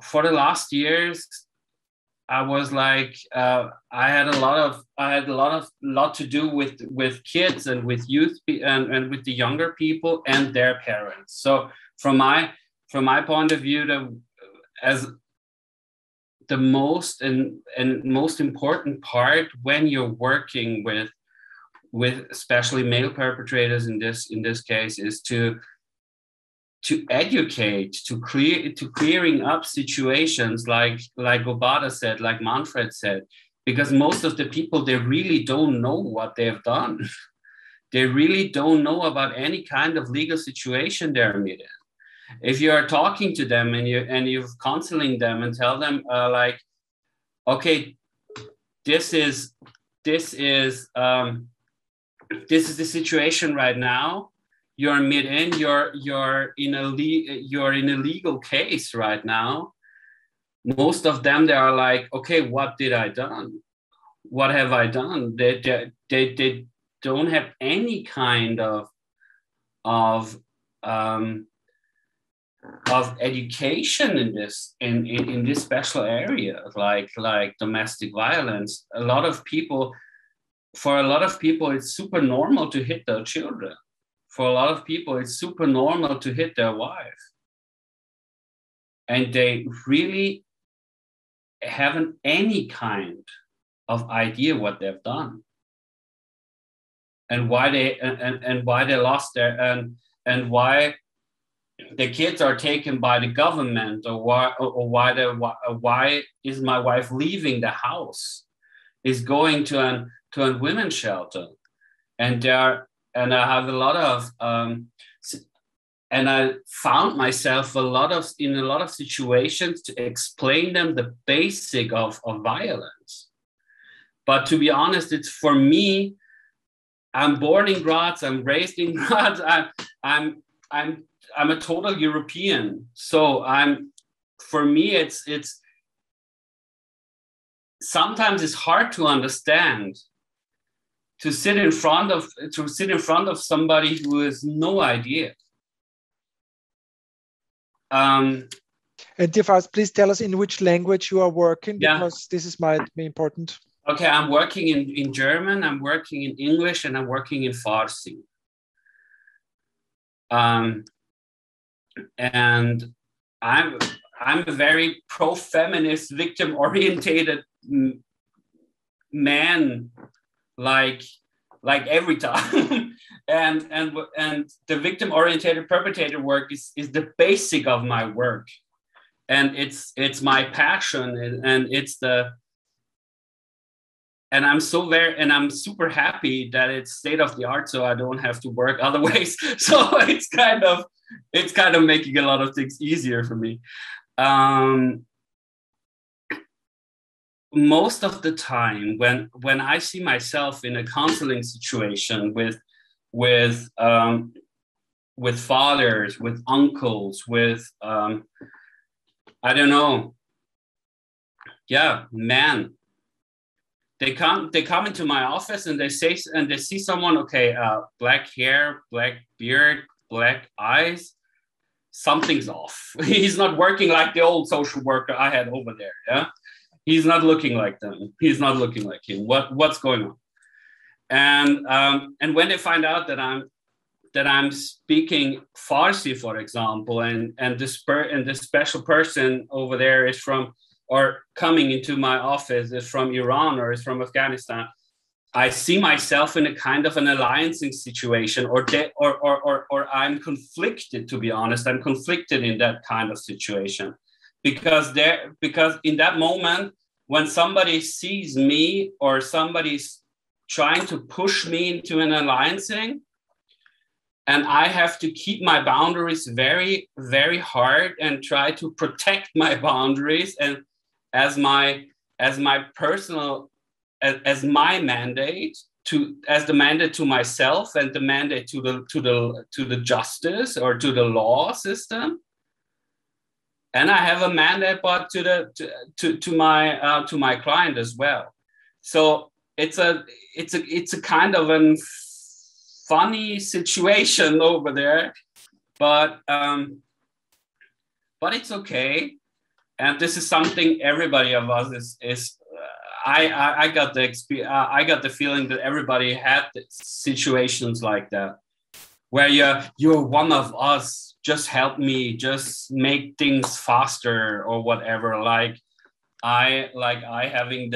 for the last years, I was like, I had a lot to do with kids and with youth and with the younger people and their parents. So from my point of view, as the most and most important part when you're working with especially male perpetrators in this case is to educate, to clearing up situations like Obada said, like Manfred said, because most of the people, they really don't know what they've done. They really don't know about any kind of legal situation they're in. If you are talking to them and you're counseling them and tell them like, okay, this is the situation right now. You're you're in a legal case right now. Most of them, they are like, okay, what did I done? What have I done? They don't have any kind of education in this special area, like domestic violence. For a lot of people, it's super normal to hit their children. For a lot of people, it's super normal to hit their wife. And they really haven't any kind of idea what they've done and why they lost their and why the kids are taken by the government, or why is my wife leaving the house, is going to a women's shelter, and I have a lot of and I found myself in a lot of situations to explain them the basic of violence. But to be honest, it's for me. I'm born in Graz. I'm raised in Graz. I'm a total European. So for me, it's sometimes it's hard to understand, to sit in front of somebody who has no idea. And dear Faust, please tell us in which language you are working, because this might be important. Okay, I'm working in German, I'm working in English, and I'm working in Farsi. And I'm a very pro-feminist, victim-orientated man, like every time. and the victim-orientated perpetrator work is the basic of my work, and it's my passion, and it's and I'm super happy that it's state of the art, so I don't have to work other ways. So it's kind of making a lot of things easier for me. Most of the time, when I see myself in a counseling situation with fathers, with uncles, with I don't know, men. They come into my office and they see someone, okay, black hair, black beard, black eyes, something's off. He's not working like the old social worker I had over there. Yeah, he's not looking like them. He's not looking like him. What's going on? And when they find out that I'm speaking Farsi, for example, and this special person over there is from, or coming into my office is from Iran or is from Afghanistan, I see myself in a kind of an alliancing situation, or I'm conflicted, to be honest. I'm conflicted in that kind of situation because in that moment, when somebody sees me or somebody's trying to push me into an alliancing, and I have to keep my boundaries very, very hard and try to protect my boundaries, and as my mandate to myself and the mandate to the justice or to the law system, and I have a mandate, but to my client as well. So it's a kind of a funny situation over there, but it's okay. And this is something everybody of us is. I got the feeling that everybody had situations like that, where you're one of us. Just help me. Just make things faster or whatever. I having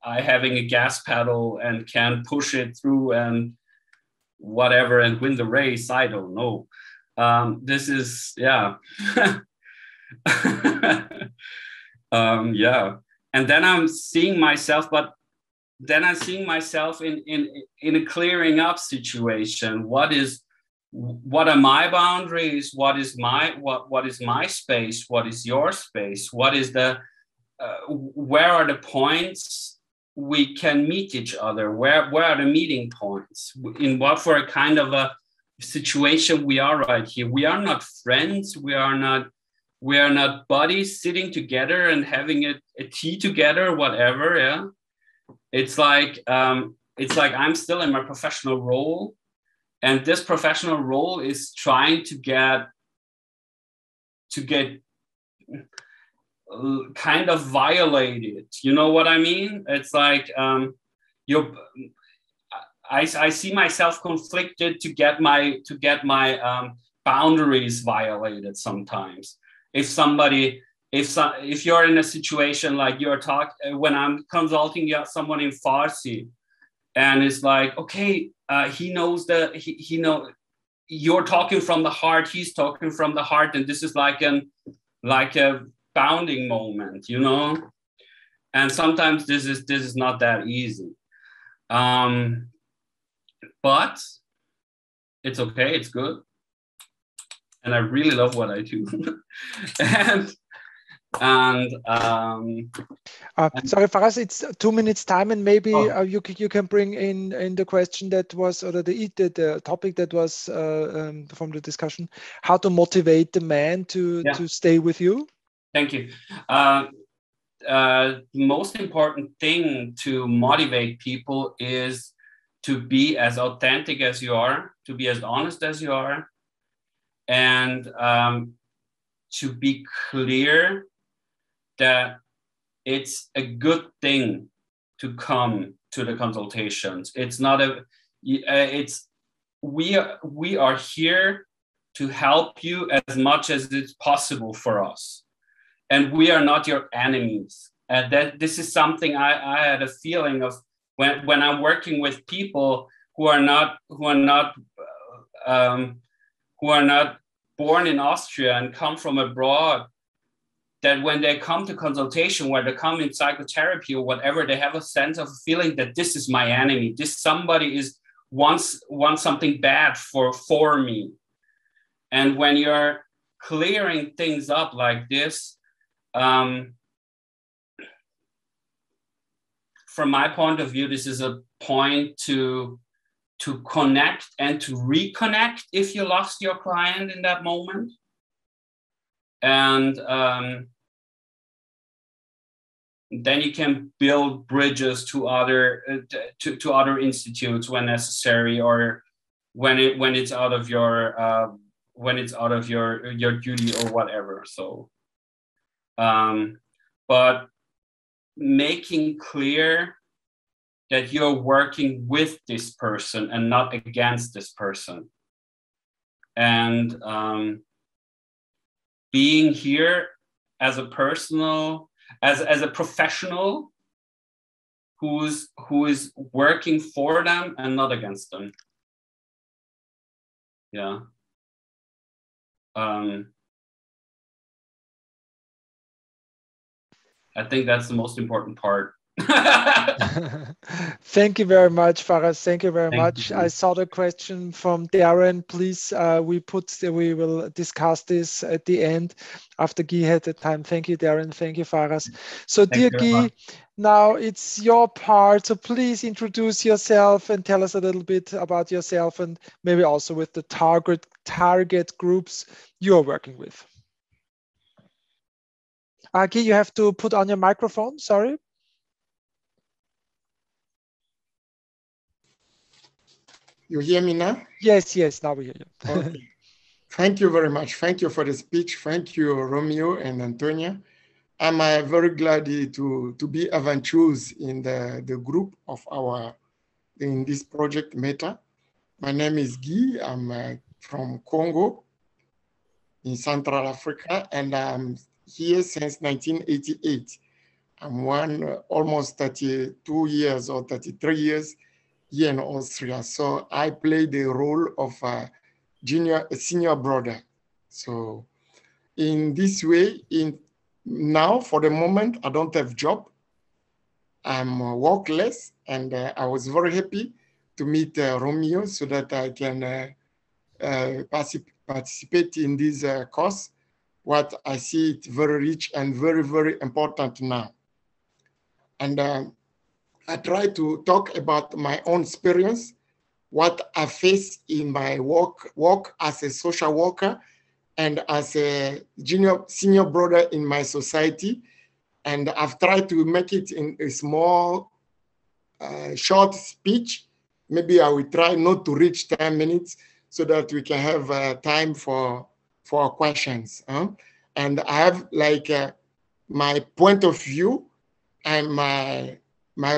having a gas pedal and can push it through and whatever and win the race. I don't know. This is And then I'm seeing myself, in a clearing up situation. What are my boundaries? What is my space? What is your space? What is where are the points we can meet each other? Where are the meeting points? In what for a kind of a situation we are right here? We are not friends. We are not buddies sitting together and having a tea together, whatever. Yeah, it's like I'm still in my professional role, and this professional role is trying to get kind of violated. You know what I mean? It's like I see myself conflicted to get my boundaries violated sometimes. If you're in a situation like when I'm consulting someone in Farsi, and it's like, okay, he knows you're talking from the heart, he's talking from the heart, and this is like a bounding moment, you know. And sometimes this is not that easy, but it's okay, it's good, and I really love what I do. Sorry, Faraz, it's 2 minutes time, and maybe you can bring in the question that was, or the topic that was from the discussion, how to motivate the man to stay with you. Thank you. The most important thing to motivate people is to be as authentic as you are, to be as honest as you are, and to be clear that it's a good thing to come to the consultations. It's not we are here to help you as much as it's possible for us. And we are not your enemies. And this is something I had a feeling of when I'm working with people who are not born in Austria and come from abroad, that when they come to consultation, where they come in psychotherapy or whatever, they have a sense of feeling that this is my enemy. This somebody wants something bad for me. And when you're clearing things up like this, from my point of view, this is a point to connect and to reconnect if you lost your client in that moment. And then you can build bridges to other institutes when necessary, or when it's out of your duty or whatever. So, but making clear that you're working with this person and not against this person, and being here as a professional who is working for them and not against them. Yeah. I think that's the most important part. Thank you very much, Faraz. Thank you very much. I saw the question from Darren. Please, we will discuss this at the end after Guy had the time. Thank you, Darren. Thank you, Faraz. So, dear Guy, now it's your part. So please introduce yourself and tell us a little bit about yourself, and maybe also with the target groups you're working with. Guy, you have to put on your microphone. Sorry. You hear me now? Yes, now we hear you. Okay. Thank you very much. Thank you for the speech. Thank you, Romeo and Antonia. I'm very glad to be adventurous in the group of in this project Meta. My name is Guy. I'm from Congo in Central Africa, and I'm here since 1988. I'm almost 32 years or 33 years here in Austria. So I play the role of a senior brother. So in this way, now for the moment, I don't have job. I'm workless, and I was very happy to meet Romeo so that I can participate in this course. What I see it very rich and very, very important now. And I try to talk about my own experience, what I face in my work as a social worker and as a senior brother in my society. And I've tried to make it in a small, short speech. Maybe I will try not to reach 10 minutes so that we can have time for questions. And I have like my point of view and my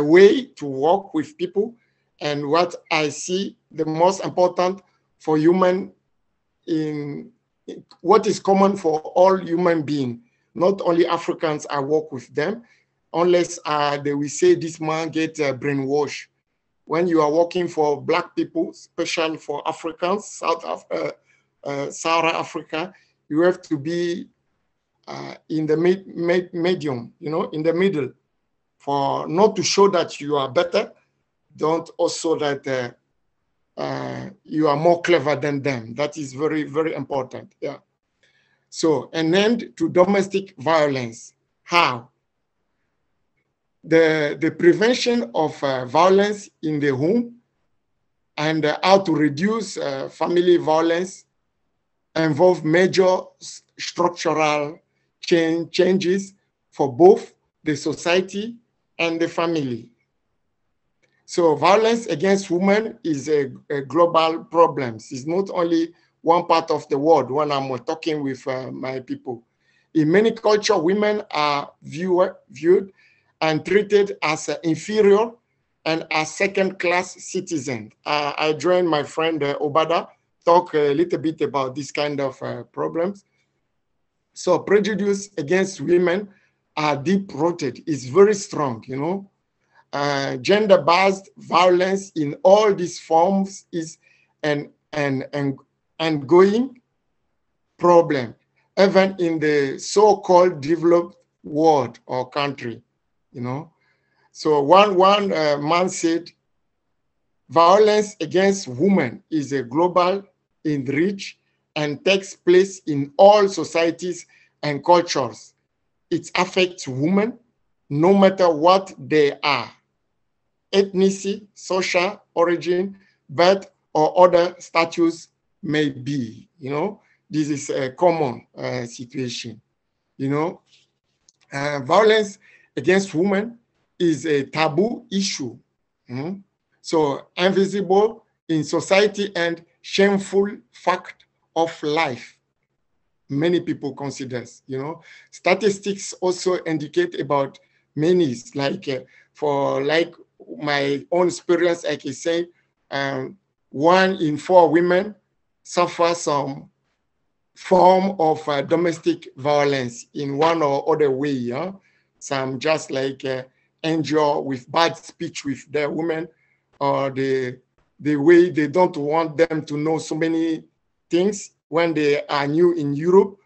way to work with people, and what I see the most important for human in what is common for all human beings, not only Africans. I work with them, unless they will say this man get brainwashed. When you are working for Black people, especially for Africans, South Africa, you have to be in the medium, you know, in the middle, for not to show that you are better, don't also that you are more clever than them. That is very, very important. Yeah. So, an end to domestic violence. How? The prevention of violence in the home and how to reduce family violence involve major structural changes for both the society and the family. So violence against women is a global problem. It's not only one part of the world when I'm talking with my people. In many cultures, women are viewed and treated as inferior and as second-class citizens. I joined my friend Obada, talk a little bit about this kind of problems. So prejudice against women are deep-rooted. It's very strong, you know. Gender-based violence in all these forms is an ongoing problem, even in the so-called developed world or country, you know. So one man said, violence against women is a global in reach and takes place in all societies and cultures. It affects women no matter what they are, ethnicity, social origin, birth, or other status may be. You know, this is a common situation. You know, violence against women is a taboo issue. So invisible in society and shameful fact of life. Many people consider, you know. Statistics also indicate about many, like for like my own experience, I can say 1 in 4 women suffer some form of domestic violence in one or other way. Yeah? Some just like injure with bad speech with their women, or the way they don't want them to know so many things when they are new in Europe.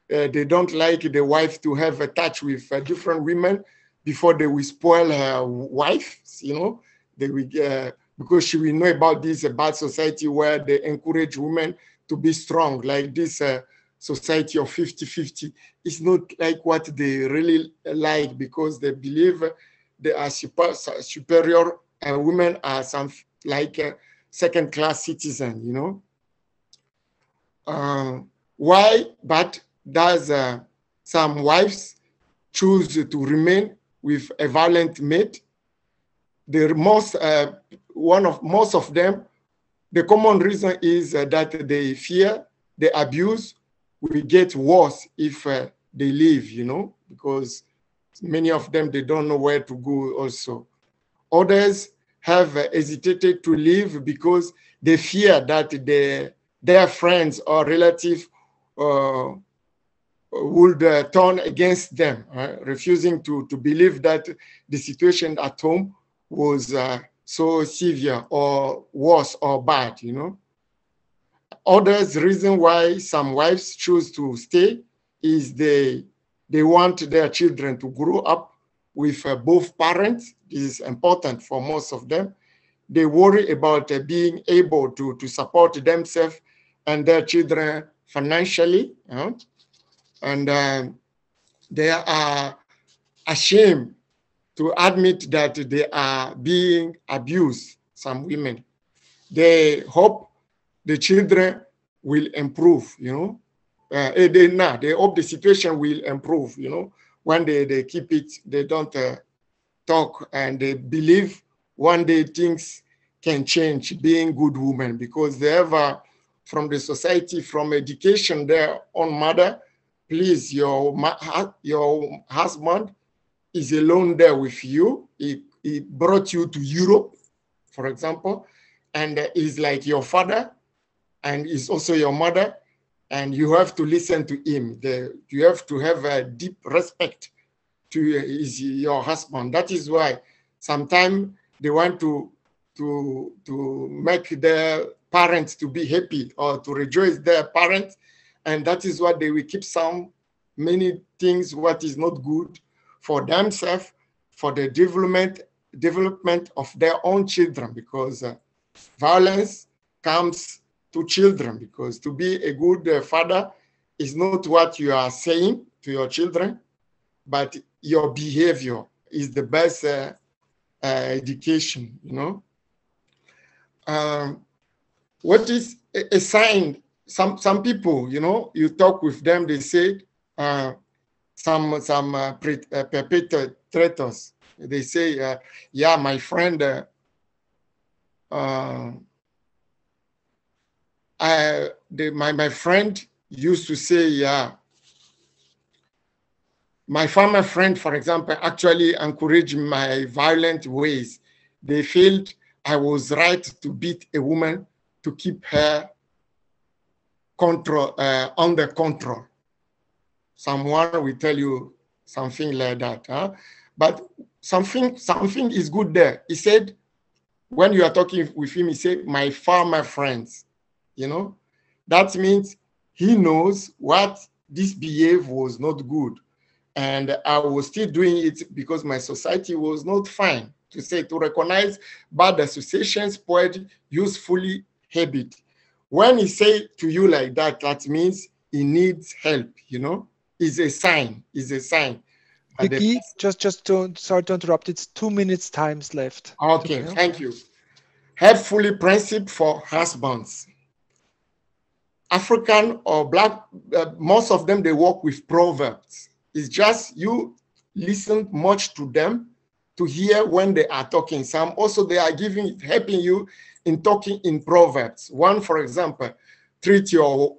They don't like the wife to have a touch with different women before they will spoil her wife, you know. They will, because she will know about this bad society where they encourage women to be strong, like this society of 50-50. It's not like what they really like, because they believe they are superior and women are some like second-class citizen, you know. Why? But does some wives choose to remain with a violent mate? Most of them, the common reason is that they fear the abuse will get worse if they leave, you know, because many of them, they don't know where to go also. Others have hesitated to leave because they fear that their friends or relatives would turn against them, refusing to believe that the situation at home was so severe or worse or bad, you know. Others, reason why some wives choose to stay is they want their children to grow up with both parents. This is important for most of them. They worry about being able to support themselves and their children financially, and they are ashamed to admit that they are being abused, some women. They hope the children will improve, you know. They hope the situation will improve, you know. When they keep it, they don't talk, and they believe one day things can change, being good women, because they have from the society, from education, their own mother, please, your husband is alone there with you. He brought you to Europe, for example, and is like your father, and is also your mother, and you have to listen to him. You have to have a deep respect to your husband. That is why sometimes they want to make their parents to be happy or to rejoice their parents, and that is why they will keep many things what is not good for themselves, for the development of their own children, because violence comes to children, because to be a good father is not what you are saying to your children, but your behavior is the best education, you know. What is a sign? Some people, you know, you talk with them, they say, some perpetrators, they say, yeah, my friend, my friend used to say, yeah, my former friend, for example, actually encouraged my violent ways. They felt I was right to beat a woman to keep her under control. Someone will tell you something like that, huh? But something is good there. He said, when you are talking with him, he said, my former friends, you know, that means he knows what this behavior was not good. And I was still doing it because my society was not fine to recognize bad associations, spoiled usefully habit. When he say to you like that, that means he needs help, you know, is a sign, Guy, sorry to interrupt, it's 2 minutes times left. Okay, thank you. Helpfully principle for husbands. African or black, most of them, they work with proverbs. It's just you listen much to them to hear when they are talking. Some also they are helping you in talking in proverbs. One, for example, treat your,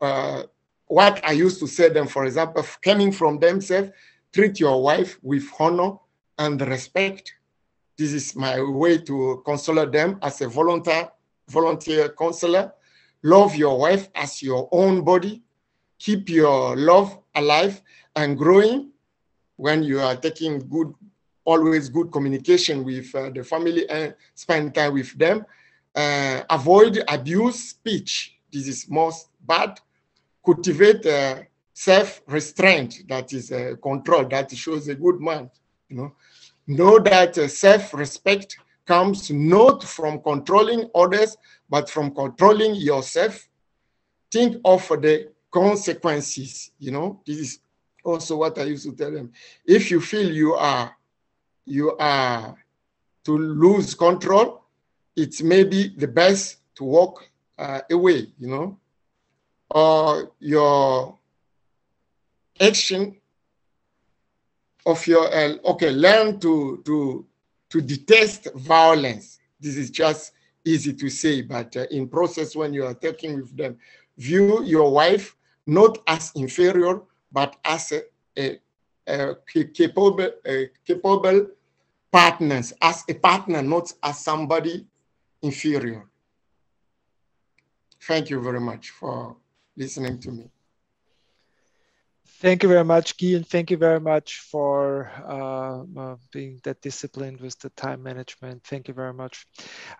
what I used to say them, for example, coming from themselves, treat your wife with honor and respect. This is my way to console them as a volunteer counselor. Love your wife as your own body. Keep your love alive and growing when you are taking always good communication with the family and spend time with them. Avoid abuse speech. This is most bad. Cultivate self-restraint, that is control, that shows a good man. Know that self-respect comes not from controlling others, but from controlling yourself. Think of the consequences, This is also what I used to tell them. If you feel you are to lose control, it's maybe the best to walk away, or your action of your, learn to detest violence. This is just easy to say, but in process when you are talking with them, view your wife not as inferior, but as a capable partners, as a partner, not as somebody inferior. Thank you very much for listening to me. Thank you very much, Guy, and thank you very much for being that disciplined with the time management. Thank you very much.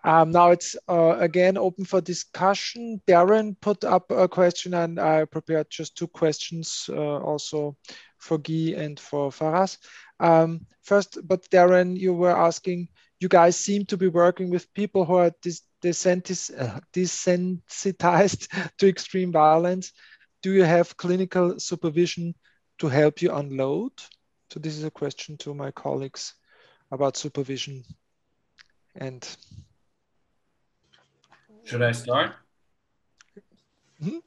Now it's again open for discussion. Darren put up a question, and I prepared just 2 questions also for Guy and for Faraz. First, but Darren, you were asking, you guys seem to be working with people who are desensitized to extreme violence. Do you have clinical supervision to help you unload? So this is a question to my colleagues about supervision. And should I start? Mm-hmm.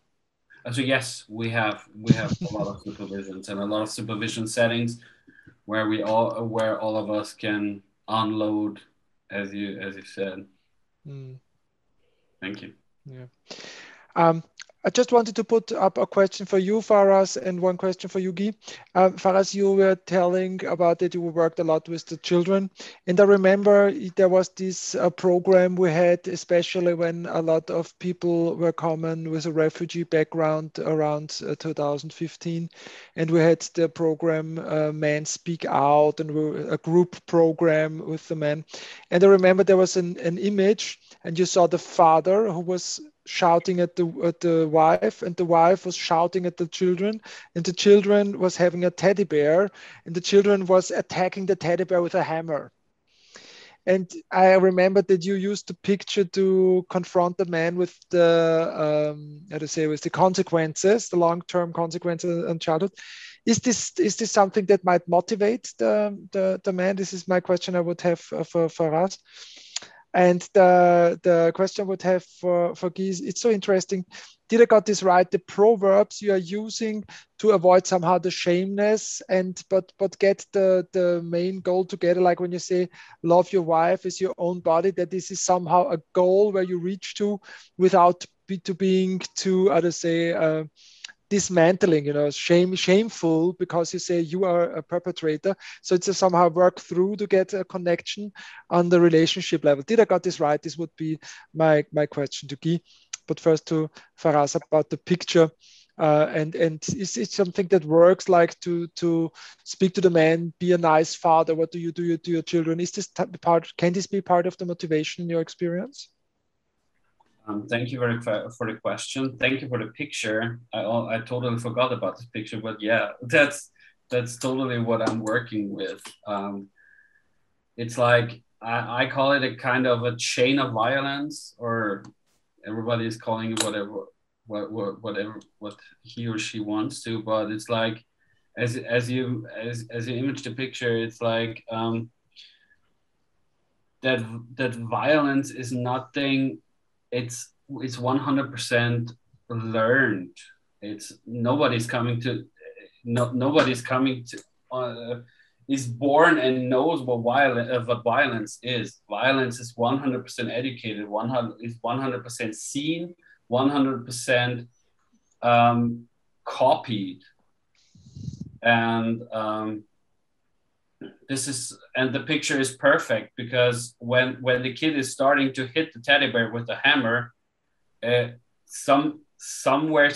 So yes, we have a lot of supervisions and a lot of supervision settings where all of us can unload, as you said. Thank you. Yeah. I just wanted to put up a question for you, Faraz, and one question for you, Guy. Faraz, you were telling about that you worked a lot with the children. And I remember there was this program we had, especially when a lot of people were coming with a refugee background around 2015. And we had the program Men Speak Out, and a group program with the men. And I remember there was an image, and you saw the father who was shouting at the wife, and the wife was shouting at the children, and the children was having a teddy bear, and the children was attacking the teddy bear with a hammer. And I remember that you used the picture to confront the man with the with the consequences, the long-term consequences on childhood. Is this something that might motivate the man? This is my question I would have for us. And the question I would have for Guy is, it's so interesting. Did I got this right? The proverbs you are using to avoid somehow the shameness, but get the main goal together, like when you say love your wife as your own body, that this is somehow a goal where you reach to without being too, dismantling, shameful, because you say you are a perpetrator. So it's a somehow work through to get a connection on the relationship level. Did I got this right? This would be my question to Guy. But first to Faraz about the picture. And is it something that works, like to speak to the man, be a nice father? What do you do to your children? Is this can this be part of the motivation in your experience? Thank you for the question. Thank you for the picture. I totally forgot about this picture, but yeah, that's totally what I'm working with. It's like I call it a kind of a chain of violence, or everybody is calling it whatever what he or she wants to. But it's like as you image the picture, it's like that violence is nothing. It's 100% learned. Nobody's coming to is born and knows what violence is. Violence is 100% educated. 100% seen. 100% copied. And the picture is perfect, because when the kid is starting to hit the teddy bear with the hammer, somewhere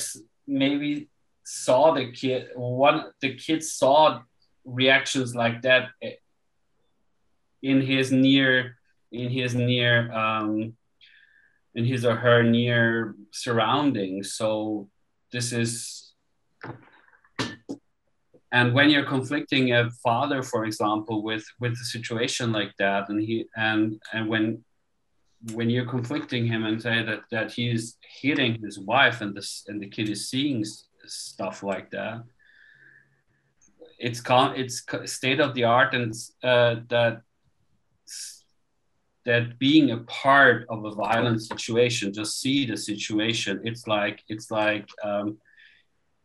maybe saw the kid saw reactions like that in his or her near surroundings. So this is. And when you're conflicting a father, for example, with a situation like that, and when you're conflicting him and say that he's hitting his wife, and the kid is seeing stuff like that, it's state of the art, and that being a part of a violent situation, just see the situation. It's like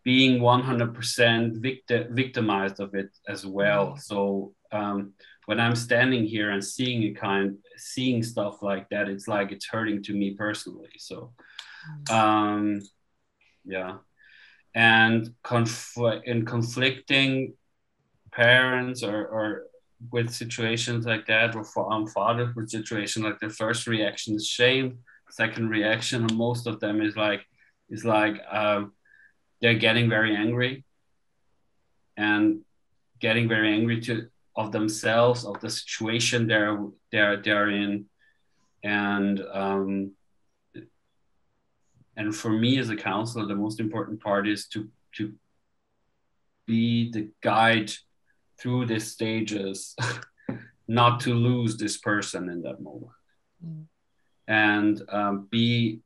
being 100% victimized of it as well. So when I'm standing here and seeing stuff like that, it's like it's hurting to me personally. So yeah, and in conflicting parents or with situations like that, or fathers with situations like the first reaction is shame. Second reaction, and most of them is like they're getting very angry, and getting very angry of themselves, of the situation they're in, and for me as a counselor, the most important part is to be the guide through these stages, not to lose this person in that moment, and be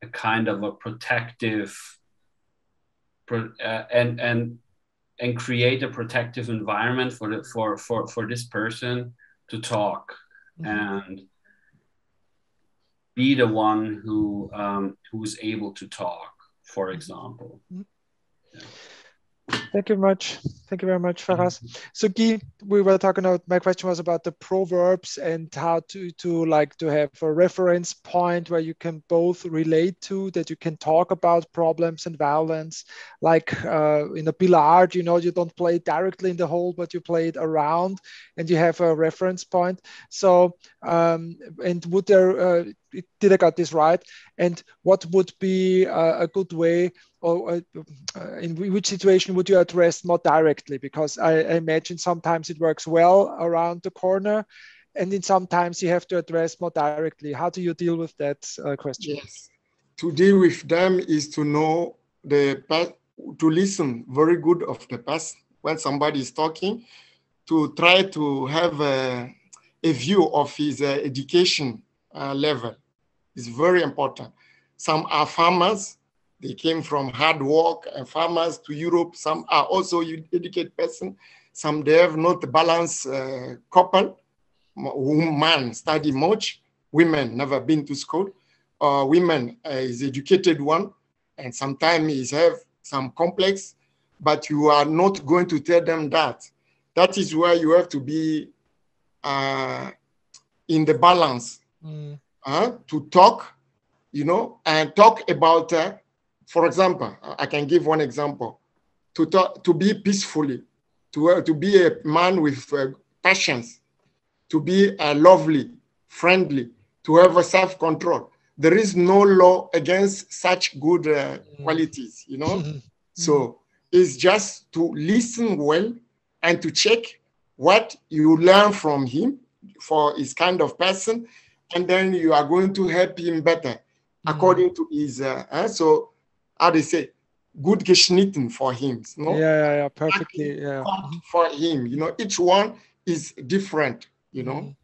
a kind of a protective. And create a protective environment for this person, to talk and be the one who's able to talk, for example. Yeah. Thank you much. Thank you very much, Faraz. So Guy, we were talking about, my question was about the proverbs and how to have a reference point where you can both relate to, that you can talk about problems and violence. Like in a billiard, you know, you don't play directly in the hole, but you play it around and you have a reference point. So, and would there, did I got this right? And what would be a good way, or in which situation would you address more directly? Because I imagine sometimes it works well around the corner, and then sometimes you have to address more directly. How do you deal with that question? Yes, to deal with them is to know to listen very good of the person when somebody is talking, to try to have a view of his education level. It's very important. Some are farmers. They came from hard work and farmers to Europe. Some are also educated person. Some they have not balanced couple. Man study much. Women never been to school. Women is educated one, and sometimes is have some complex. But you are not going to tell them that. That is where you have to be in the balance to talk, you know, and talk about. For example, I can give one example. To be peacefully, to be a man with passions, to be lovely, friendly, to have a self-control. There is no law against such good qualities, you know? So it's just to listen well and to check what you learn from him for his kind of person, and then you are going to help him better according to his, so how they say, good geschnitten for him. No? Yeah, perfectly. Yeah. For him, you know, each one is different, you know.